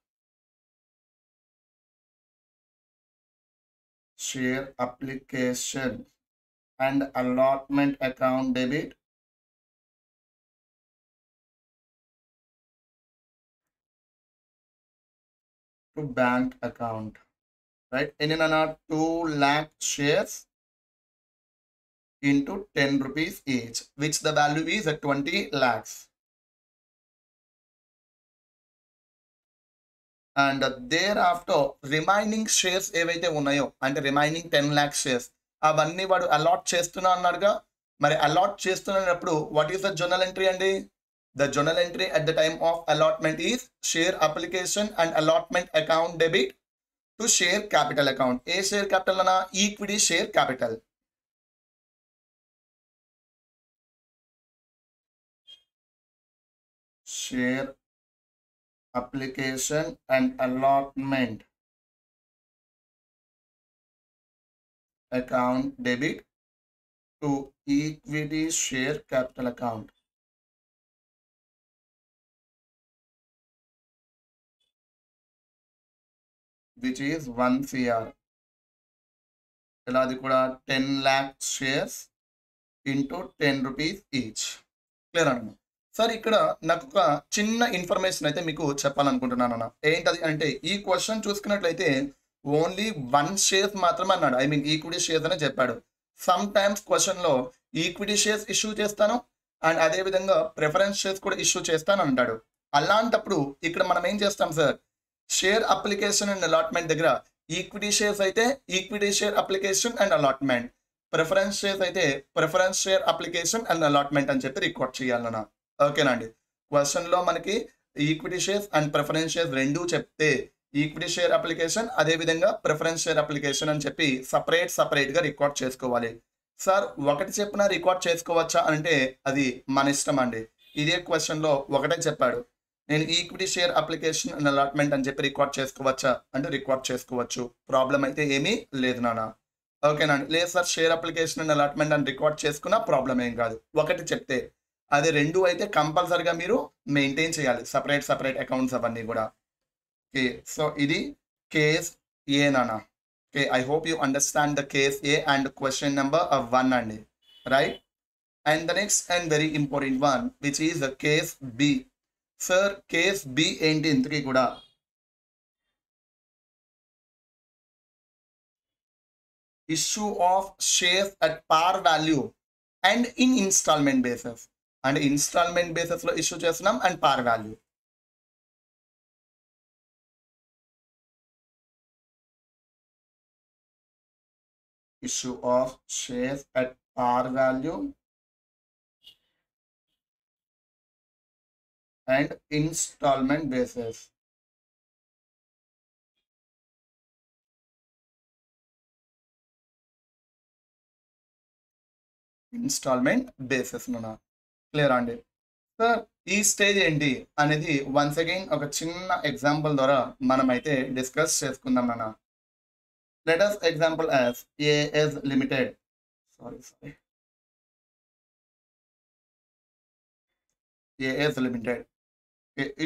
Share application and allotment account debit to bank account, right? In 2 lakh shares into 10 rupees each, which the value is at 20 lakhs. And thereafter remaining shares ఏవైతే ఉన్నాయో అంటే remaining 10 lakh shares అవన్నీ వాడు allot చేస్తున్నా అన్నాడుగా. మరి allot చేస్తున్నప్పుడు what is the journal entry అండి? The journal entry at the time of allotment is share application and allotment account debit to share capital account. ఏ షేర్ క్యాపిటల్ అన్నా? Equity share capital. Share application and allotment account debit to equity share capital account. Which is 1 CR. అది కూడా 10 lakh shares into 10 rupees each. Clear అన్న sir? ఇక్కడ నాకు ఒక చిన్న information అయితే మీకు చెప్పాలనుకుంటున్నాను అన్న. ఏంటది అంటే ఈ క్వశ్చన్ చూసుకున్నట్లయితే ఓన్లీ 1 షేర్స్ మాత్రమే అన్నాడు. ఐ మీన్ ఈక్విటీ షేర్స్ అనే చెప్పాడు. సమ్ టైమ్స్ క్వశ్చన్లో ఈక్విటీ షేర్స్ ఇష్యూ చేస్తాను అండ్ అదేవిధంగా ప్రిఫరెన్స్ షేర్స్ కూడా ఇష్యూ చేస్తాను అంటాడు. అలాంటప్పుడు ఇక్కడ మనం ఏం చేస్తాం sir? Share application and allotment దగ్గర ఈక్విటీ షేర్స్ అయితే equity share application and allotment, preference shares అయితే preference share application and allotment అని చెప్పి రికార్డ్ చేయాలన్నా. ఓకేనా అండి? క్వశ్చన్లో మనకి equity shares and preference shares రెండూ చెప్తే ఈక్విటీ షేర్ అప్లికేషన్ అదేవిధంగా ప్రిఫరెన్స్ షేర్ అప్లికేషన్ అని చెప్పి సపరేట్గా రికార్డ్ చేసుకోవాలి. సార్ ఒకటి చెప్పినా రికార్డ్ చేసుకోవచ్చా అంటే అది మన ఇష్టం అండి. ఇదే క్వశ్చన్లో ఒకటే చెప్పాడు, నేను equity share application and allotment అని చెప్పి రికార్డ్ చేసుకోవచ్చా అంటే రికార్డ్ చేసుకోవచ్చు. ప్రాబ్లం అయితే ఏమీ లేదు నాన్న. ఓకేనా అండి? లేదు sir share application and allotment అని రికార్డ్ చేసుకున్నా ప్రాబ్లం ఏం కాదు. ఒకటి చెప్తే అది రెండు అయితే కంపల్సరిగా మీరు మెయింటైన్ చేయాలి, సపరేట్ అకౌంట్స్ అవన్నీ కూడా. ఓకే, సో ఇది కేస్ ఏ నాన్న. Okay, I hope you understand the case A and question number 1 అండి, right? And the next and very important one which is the case B. Sir case B ఏంటి ఇంతకీ కూడా? Issue of shares at par value and in instalment basis. అంటే instalment బేసిస్లో issue చేస్తున్నాం and par value. Issue of shares at par value and instalment basis. Instalment basis నా. Clear అండి? Sir ఈ stage ఏంటి అనేది వన్స్ అగైన్ ఒక చిన్న ఎగ్జాంపుల్ ద్వారా మనమైతే డిస్కస్ చేసుకుందాం నాన్న. Let us example as AS Limited. Sorry. AS Limited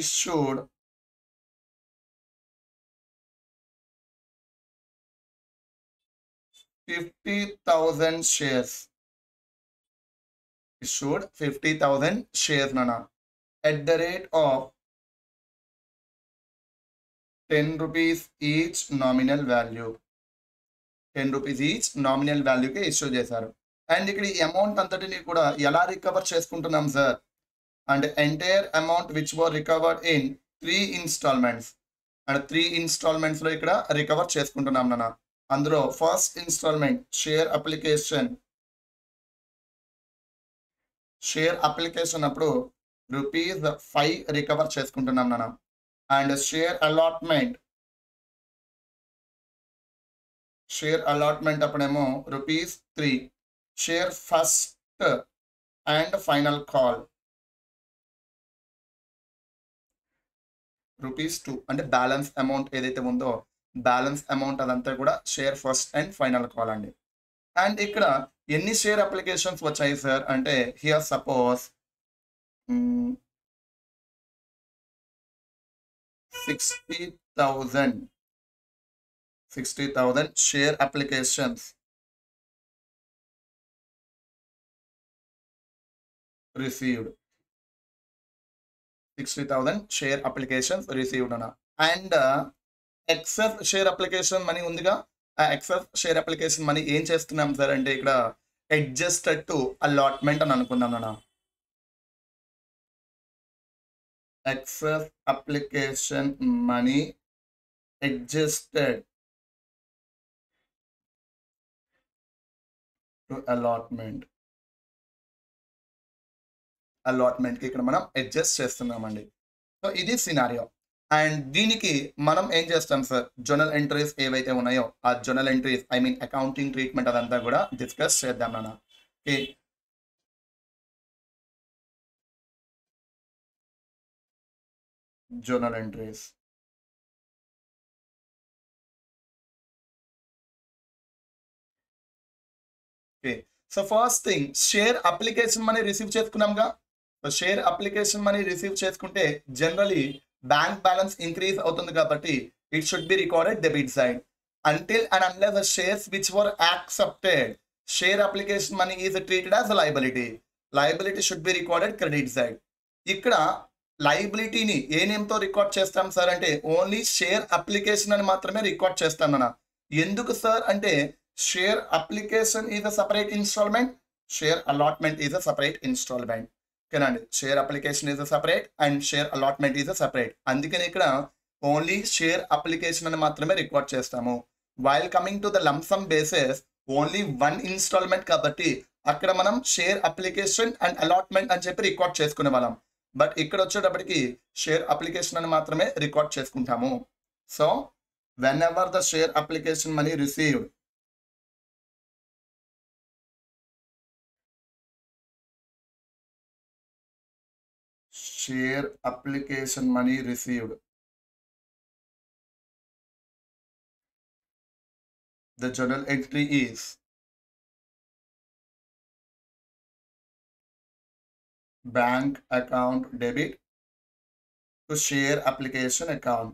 issued 50,000 shares. Issued 50,000 shares nana at the rate of 10 rupees each nominal value. 10 rupees each nominal value కి issue చేశారు. And ఇక్కడ ఈ అమౌంట్ అంతటిని కూడా ఎలా రికవర్ చేసుకుంటున్నాం సార్ అంటే entire amount which were recovered in 3 instalments. And 3 ఇన్స్టాల్మెంట్స్లో ఇక్కడ రికవర్ చేసుకుంటున్నాం నాన్న. అందులో ఫస్ట్ ఇన్స్టాల్మెంట్ షేర్ అప్లికేషన్ అప్పుడు ₹5 రికవర్ చేసుకుంటున్నాం నాన్న. అండ్ షేర్ అలాట్మెంట్ అప్పుడేమో ₹3. Share first and final call ₹2. అంటే బ్యాలెన్స్ అమౌంట్ ఏదైతే ఉందో బ్యాలెన్స్ అమౌంట్ అదంతా కూడా share first and final call అండి. అండ్ ఇక్కడ ఎన్ని షేర్ అప్లికేషన్స్ వచ్చాయి సార్ అంటే here suppose 60,000 share applications received. 60,000 share applications received అన్న. And excess share application money ఉందిగా, ఆ ఎక్సెస్ షేర్ అప్లికేషన్ మనీ ఏం చేస్తున్నాం సార్ అంటే ఇక్కడ అడ్జస్టెడ్ టు అలాట్మెంట్ అని అనుకుందాం నాన్న. Excess application money adjusted to allotment. అలాట్మెంట్కి ఇక్కడ మనం అడ్జస్ట్ చేస్తున్నామండి. సో ఇది సినారియో. అండ్ దీనికి మనం ఏం చేస్తాం సార్, జర్నల్ ఎంట్రీస్ ఏవైతే ఉన్నాయో ఆ journal entries I mean accounting treatment అదంతా కూడా డిస్కస్ చేద్దాం నాన్న. Okay, journal entries. Okay, so first thing share application money receive చేసుకున్నాంగా. షేర్ అప్లికేషన్ మనీ రిసీవ్ చేసుకుంటే జనరలీ బ్యాంక్ బ్యాలెన్స్ ఇంక్రీజ్ అవుతుంది కాబట్టి it should be recorded debit side. Until and unless the shares which were accepted share application money is treated as liability. Liability should be recorded credit side. ఇక్కడ లయబిలిటీని ఏ నేమ్తో record చేస్తాం sir అంటే only share application అని మాత్రమే record చేస్తాం అన్న. ఎందుకు సార్ అంటే share application is a separate instalment, share allotment is a separate instalment. ఓకేనండి, share application is a separate and share allotment is a separate. అందుకని ఇక్కడ ఓన్లీ షేర్ అప్లికేషన్ అని మాత్రమే రికార్డ్ చేస్తాము. While coming to the lump sum basis only one instalment కాబట్టి అక్కడ మనం share application and allotment అని చెప్పి రికార్డ్ చేసుకునే వాళ్ళం. బట్ ఇక్కడ వచ్చేటప్పటికి షేర్ అప్లికేషన్ అని మాత్రమే రికార్డ్ చేసుకుంటాము. So when ever the share application money received, share application money received, the journal entry is bank account debit to share application account.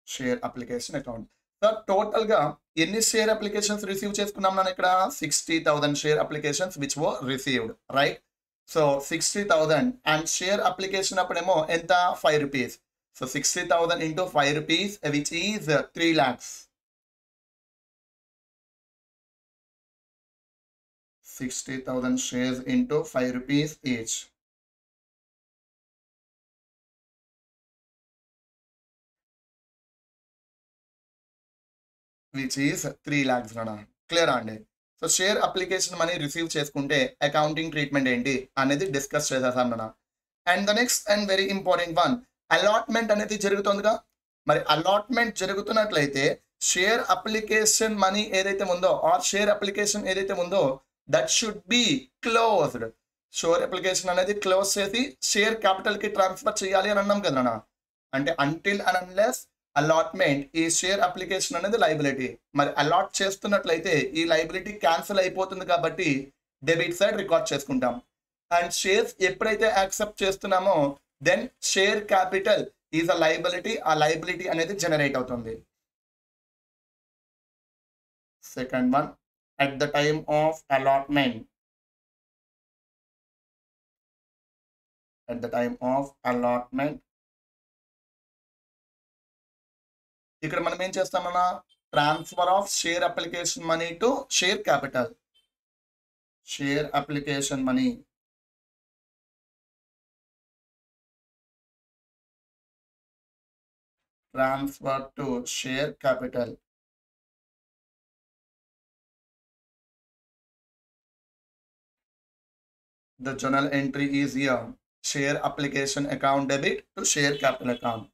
Share application account. Sir total గా ఎన్ని share applications receive చేసుకున్నాం నేను ఇక్కడ 60,000 share applications which were received, right. So 60,000 and share application అప్పుడేమో ఎంత 5 rupees. So 60,000 into 5 rupees which is 3 lakhs. 60,000 shares into 5 rupees each. Which is 3 lakhs అన్న. Clear అండి. So share application money receive చేసుకుంటే accounting treatment ఏంటి అనేది discuss చేసేసాం అన్న. And the next and very important one, allotment అనేది జరుగుతుందిగా. మరి అలాట్మెంట్ జరుగుతున్నట్లయితే షేర్ అప్లికేషన్ మనీ ఏదైతే ఉందో ఆర్ షేర్ అప్లికేషన్ ఏదైతే ఉందో that should be closed. Share application అనేది క్లోజ్ చేసి షేర్ క్యాపిటల్ కి ట్రాన్స్ఫర్ చేయాలి అని అన్నాం కదా. అంటే అంటిల్ అండ్ అన్లెస్ అలాట్మెంట్ ఈ షేర్ అప్లికేషన్ అనేది లైబిలిటీ. మరి అలాట్ చేస్తున్నట్లయితే ఈ లైబిలిటీ క్యాన్సిల్ అయిపోతుంది కాబట్టి డెబిట్ సైడ్ రికార్డ్ చేసుకుంటాం. అండ్ షేర్స్ ఎప్పుడైతే యాక్సెప్ట్ చేస్తున్నామో then share capital is a liability. ఆ లైబిలిటీ అనేది జనరేట్ అవుతుంది. Second one, at the time of allotment, at the time of allotment ఇక్కడ మనం ఏం చేస్తామన్నా transfer of share application money to share capital. Share application money transfer to share capital. The journal entry is here. Share application account debit to share capital account.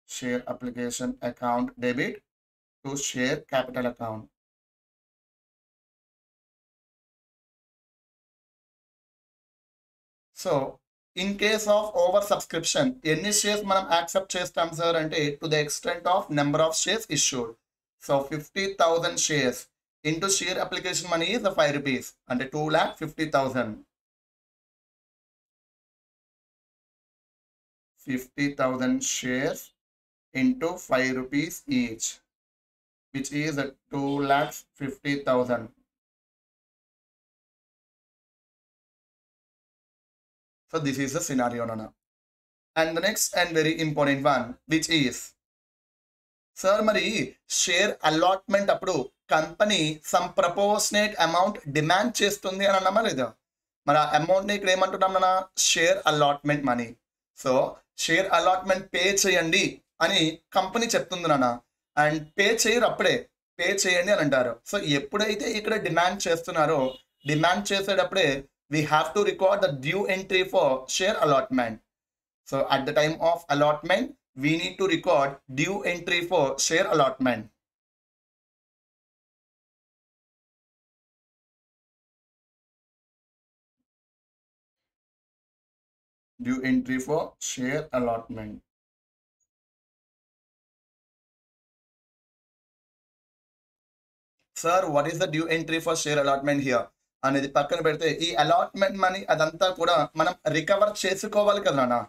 Share application account debit to share capital account. So in case of over subscription ఎన్ని shares మనం accept చేస్తాం sir అంటే to the extent of number of shares issued. So 50,000 shares into share application money is 5 rupees అంటే 2,50,000. 50,000 shares into 5 rupees each, which is 2,50,000. So this is the scenario, Nana. And the next and very important one, which is, sir మరి share allotment అప్పుడు company some proportionate amount demand చేస్తుంది అని అన్నామా లేదా? మరి ఆ అమౌంట్ని ఇక్కడ ఏమంటున్నాం నాన్న? Share allotment money. So share allotment pay చేయండి అని కంపెనీ చెప్తుంది నాన్న. అండ్ పే చేయరు, అప్పుడే పే చేయండి అని అంటారు. సో ఎప్పుడైతే ఇక్కడ డిమాండ్ చేస్తున్నారో, డిమాండ్ చేసేటప్పుడే we have to record the due entry for share allotment. So at the time of allotment we need to record due entry for share allotment. Due entry for share allotment. Sir, what is the due entry for share allotment here? అనేది పక్కన పెడితే ఈ allotment money అదంతా కూడా మనం recover చేసుకోవాలి కదా నాన్న.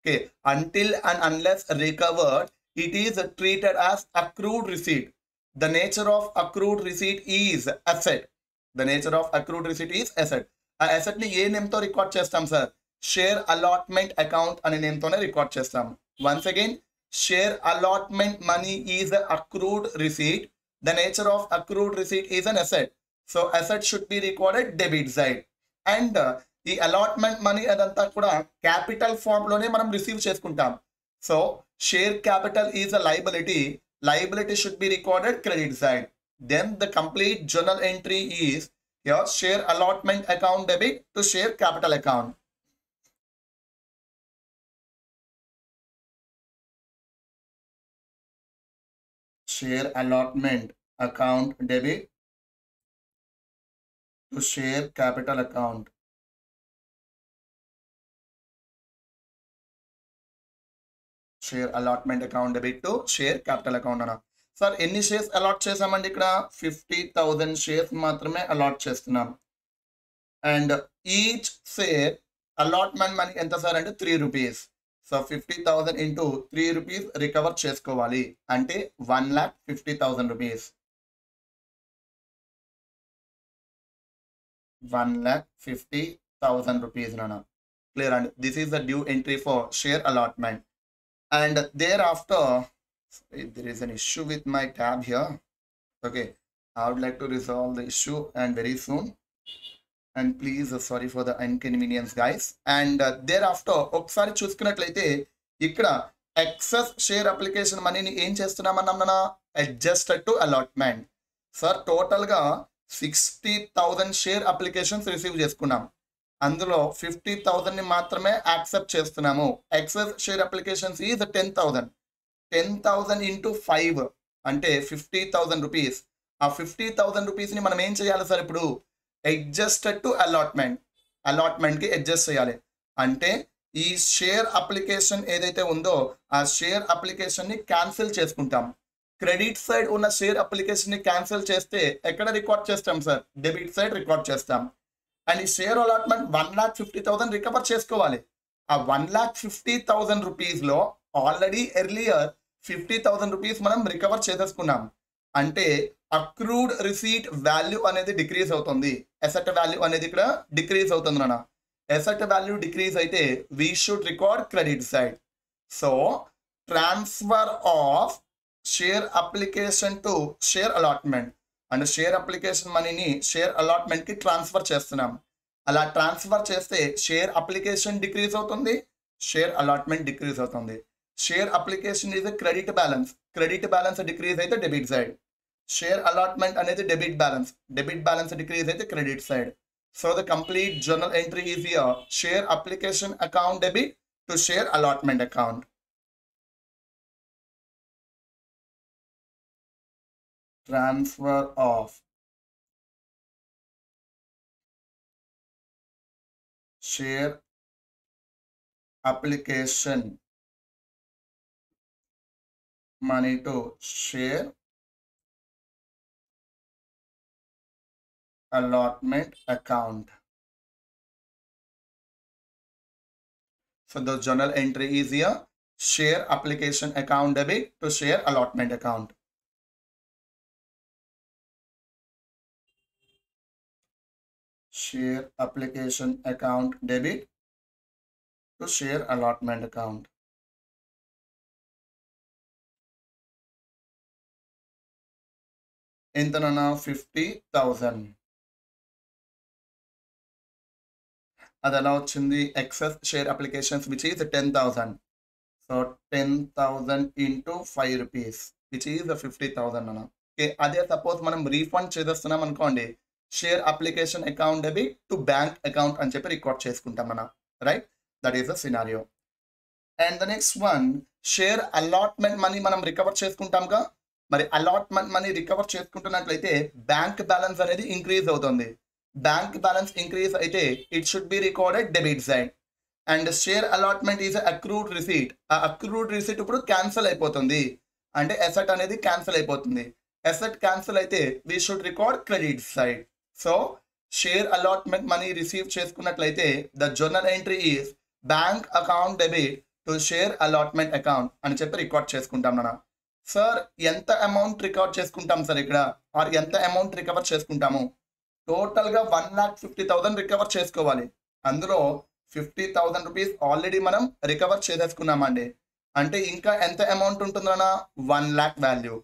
Okay, until and unless recovered, it is treated as accrued receipt. The nature of accrued receipt is asset. The nature of accrued receipt is asset. ఆ asset ని ఏ నేమ్ తో రికార్డ్ చేస్తాం సార్? షేర్ అలాట్మెంట్ అకౌంట్ అనే name తోనే record చేస్తాం. Once again, share allotment money is accrued receipt. The nature of accrued receipt is an asset. So asset should be recorded debit side. And ఈ allotment money అదంతా కూడా capital form లోనే మనం receive చేసుకుంటాం. So share capital is a liability. Liability should be recorded credit side. Then the complete journal entry is your share allotment account debit to share capital account. Share allotment account debit to share capital account. Share allotment account debit to share capital account అన్న. Sir ఎన్ని shares allot చేసామండి? ఇక్కడ 50,000 shares మాత్రమే allot చేస్తున్నాం. And each share allotment money ఎంత sir అంటే 3 rupees. So 50,000 into 3 rupees recover చేసుకోవాలి అంటే 1,50,000 రూపీస్. 1,50,000 రూపీస్ నాన్న. క్లియర్ అండి. This is the due entry for share allotment. And thereafter, there is an issue with my tab here. Okay, I would like to resolve the issue and very soon. And please, sorry for the inconvenience, guys. And thereafter, ఒకసారి చూసుకున్నట్లయితే ఇక్కడ excess share application మనీని ఏం చేస్తున్నామన్నా adjusted to allotment. Sir టోటల్గా 60,000 share applications receive చేసుకున్నాం. అందులో 50,000 ని మాత్రమే యాక్సెప్ట్ చేస్తున్నాము. Excess share applications is 10,000. 10,000 into 5 అంటే 50,000 రూపీస్. ఆ 50,000 రూపీస్ని మనం ఏం చేయాలి సార్? ఇప్పుడు అడ్జస్టెడ్ టు అలాట్మెంట్కి అడ్జస్ట్ చేయాలి. అంటే ఈ షేర్ అప్లికేషన్ ఏదైతే ఉందో ఆ షేర్ అప్లికేషన్ని క్యాన్సిల్ చేసుకుంటాం. క్రెడిట్ సైడ్ ఉన్న షేర్ అప్లికేషన్ని క్యాన్సిల్ చేస్తే ఎక్కడ రికార్డ్ చేస్తాం సార్? డెబిట్ సైడ్ రికార్డ్ చేస్తాం. అండ్ ఈ షేర్ అలాట్మెంట్ 1,50,000 రికవర్ చేసుకోవాలి. ఆ 1,50,000 రూపీస్లో ఆల్రెడీ ఎర్లియర్ 50,000 రూపీస్ మనం రికవర్ చేసేసుకున్నాం. అంటే అక్రూడ్ రిసీట్ వాల్యూ అనేది డిక్రీజ్ అవుతుంది. అసెట్ వాల్యూ అనేది ఇక్కడ డిక్రీజ్ అవుతుంది నాన్న. అసెట్ వాల్యూ డిక్రీజ్ అయితే we should record credit side. So transfer of share application to share allotment. And share application మనీని షేర్ అలాట్మెంట్కి ట్రాన్స్ఫర్ చేస్తున్నాం. అలా ట్రాన్స్ఫర్ చేస్తే షేర్ అప్లికేషన్ డిక్రీజ్ అవుతుంది, షేర్ అలాట్మెంట్ డిక్రీజ్ అవుతుంది. Share application is credit balance. Credit balance decrease అయితే debit side. Share allotment అనేది debit balance. Debit balance decrease అయితే credit side. So the complete journal entry is here share application account debit to share allotment account. Transfer of share application money to share allotment account. So the journal entry is here share application account debit to share allotment account. Share application account debit to share allotment account. ఎంతనన్నా 50,000. అది ఎలా వచ్చింది? Excess share applications which is 10,000. So 10,000 into 5 rupees which is 50,000 అన్న. Okay, అదే suppose మనం refund చేసేస్తున్నాం అనుకోండి, share application account debit to bank account అని చెప్పి రికార్డ్ చేసుకుంటాం మన, right? That is the scenario. And the next one, share allotment money మనం రికవర్ చేసుకుంటాంగా. మరి అలాట్మెంట్ మనీ రికవర్ చేసుకుంటున్నట్లయితే బ్యాంక్ బ్యాలెన్స్ అనేది ఇంక్రీజ్ అవుతుంది. బ్యాంక్ బ్యాలెన్స్ ఇంక్రీజ్ అయితే it should be recorded debit side. And share allotment is accrued receipt. ఆ accrued receipt ఇప్పుడు cancel అయిపోతుంది, అంటే ఎసెట్ అనేది క్యాన్సిల్ అయిపోతుంది. ఎసెట్ క్యాన్సిల్ అయితే we should record credit side. So share allotment money receive చేసుకున్నట్లయితే the journal entry is bank account debit to share allotment account అని చెప్పి రికార్డ్ చేసుకుంటాం మనం. సార్ ఎంత అమౌంట్ రికార్డ్ చేసుకుంటాం సార్ ఇక్కడ, ఆర్ ఎంత అమౌంట్ రికవర్ చేసుకుంటాము? టోటల్గా 1,50,000 రికవర్ చేసుకోవాలి. అందులో 50,000 రూపీస్ ఆల్రెడీ మనం రికవర్ చేసేసుకున్నామండి. అంటే ఇంకా ఎంత అమౌంట్ ఉంటుందన్నా 1 lakh వాల్యూ.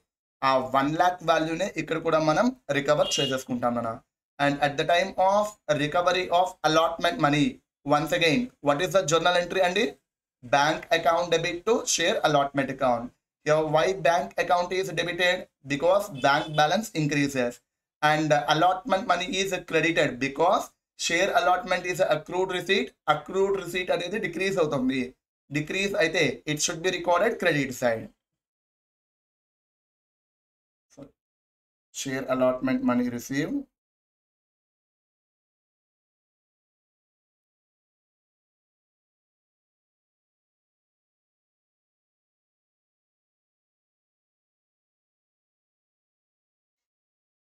ఆ 1 lakh వాల్యూనే ఇక్కడ కూడా మనం రికవర్ చేసేసుకుంటాం అన్న. And at the time of recovery of allotment money, once again what is the journal entry అండి? Bank account debit to share allotment account. Here why bank account is debited? Because bank balance increases. And allotment money is credited because share allotment is accrued receipt. Accrued receipt అనేది decrease అవుతుంది. Decrease అయితే it should be recorded credit side. So, share allotment money received.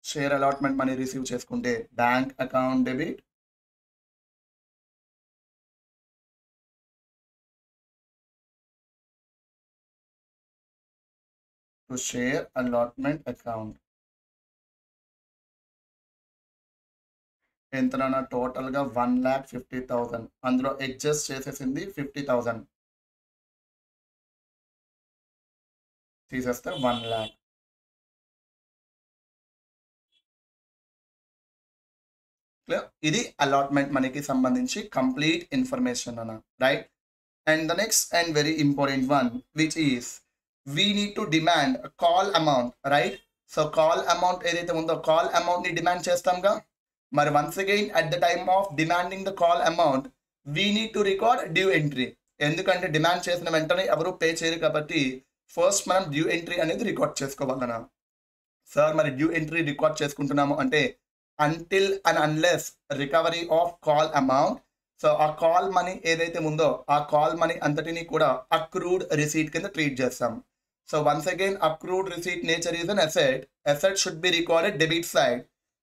Share allotment money receive చేసుకుంటే bank account debit to share allotment account. ఎంతనన్నా టోటల్గా 1,50,000. అందులో adjust చేసేసింది 50,000, తీసేస్తే 1 lakh. ఇది అలాట్మెంట్ మనీకి సంబంధించి కంప్లీట్ ఇన్ఫర్మేషన్ అన్న, right? And the next and very important one which is we need to demand call amount, right? So call amount ఏదైతే ఉందో కాల్ అమౌంట్ని డిమాండ్ చేస్తాంగా. మరి once again at the time of demanding the call amount we need to record due entry. ఎందుకంటే demand చేసిన వెంటనే ఎవరు pay చేయరు కాబట్టి ఫస్ట్ మనం డ్యూ ఎంట్రీ అనేది రికార్డ్ చేసుకోవాలన్నా. సార్ మరి డ్యూ ఎంట్రీ రికార్డ్ చేసుకుంటున్నాము అంటే until and unless recovery of call amount. So ఆ కాల్ మనీ ఏదైతే ఉందో ఆ కాల్ మనీ అంతటిని కూడా అక్రూడ్ రిసీట్ కింద ట్రీట్ చేస్తాం. So once again accrued receipt nature is an asset. Asset should be recorded debit side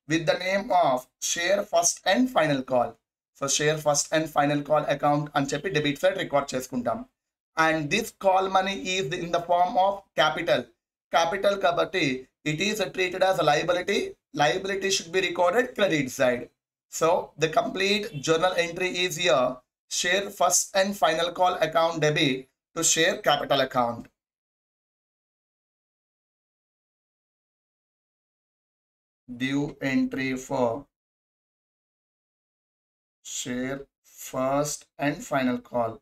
with the name of share first and final call. So share first and final call account అని చెప్పి debit side record చేసుకుంటాం. And this call money is in the form of capital. Capital కాబట్టి it is treated as a liability. Liability should be recorded credit side. So the complete journal entry is here. Share first and final call account debit to share capital account. Due entry for share first and final call.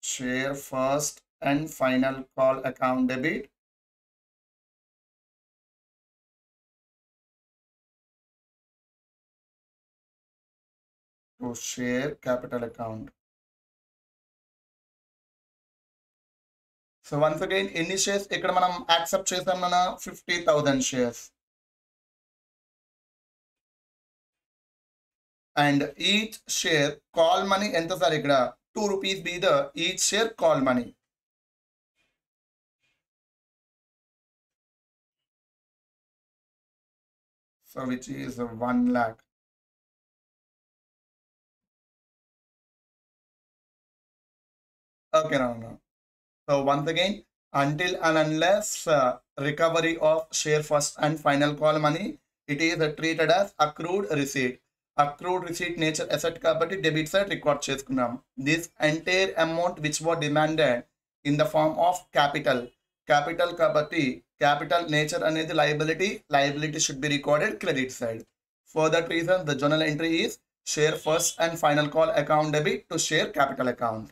Share first and final call account debit to share capital account. So once again ఎన్ని shares ఇక్కడ మనం accept చేసాం మన 50,000 shares. And each share call money ఎంత sir ఇక్కడ 2 rupees be the each share call money. So which is 1 lakh. Okay, now. So once again, until and unless recovery of share first and final call money, it is treated as accrued receipt. Accrued receipt nature asset kabatti debit side record cheskunnam. This entire amount which was demanded in the form of capital. Capital kabatti capital nature anedi liability. Liability should be recorded credit side. For that reason, the journal entry is share first and final call account debit to share capital account.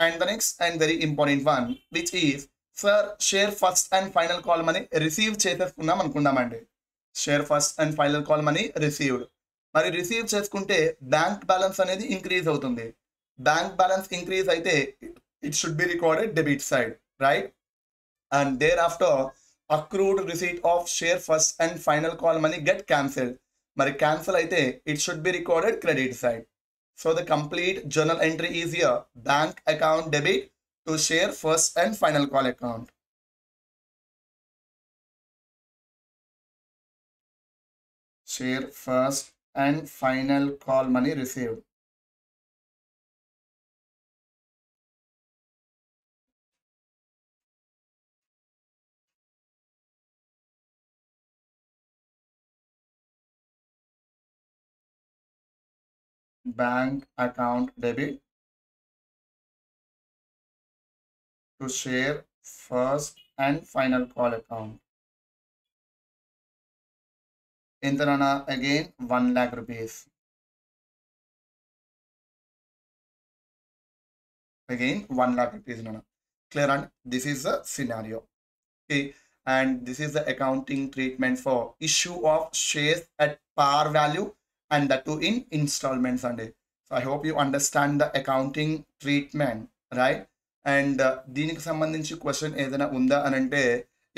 And the next and very important one, which is, sir, share first and final call money receive చేసేసుకున్నాం అనుకుందామండి. Share first and final call money received. మరి receive చేసుకుంటే bank balance అనేది increase అవుతుంది. Bank balance increase అయితే it should be recorded debit side, right? And there after accrued receipt of share first and final call money get cancelled. మరి cancel అయితే it should be recorded credit side. So the complete journal entry is here. Bank account debit to share first and final call account. Share first and final call money received. Bank account debit to share first and final call account. Intanana again 1 lakh rupees. Again 1 lakh rupees. Nana. Clear? And this is the scenario. Okay. And this is the accounting treatment for issue of shares at par value and that too in installments. So I hope you understand the accounting treatment, right? And దీనికి సంబంధించి question ఏదైనా ఉందా అని అంటే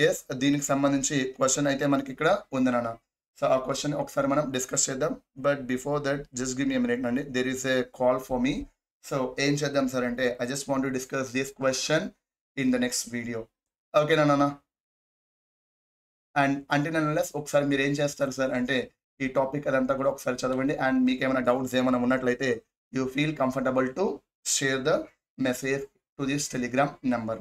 yes, దీనికి సంబంధించి question అయితే మనకి ఇక్కడ ఉందన్న. సో ఆ క్వశ్చన్ ఒకసారి మనం డిస్కస్ చేద్దాం. But before that just give me a minute అండి. There is a call for me. So ఏం చేద్దాం సార్ అంటే I just want to discuss this question in the next video. ఓకేనా నాన్న? అండ్ అంటే నన్ను ఒకసారి మీరు ఏం చేస్తారు సార్ అంటే ఈ టాపిక్ అదంతా కూడా ఒకసారి చదవండి. అండ్ మీకు ఏమైనా డౌట్స్ ఏమైనా ఉన్నట్లయితే you feel comfortable to share the message to this Telegram number.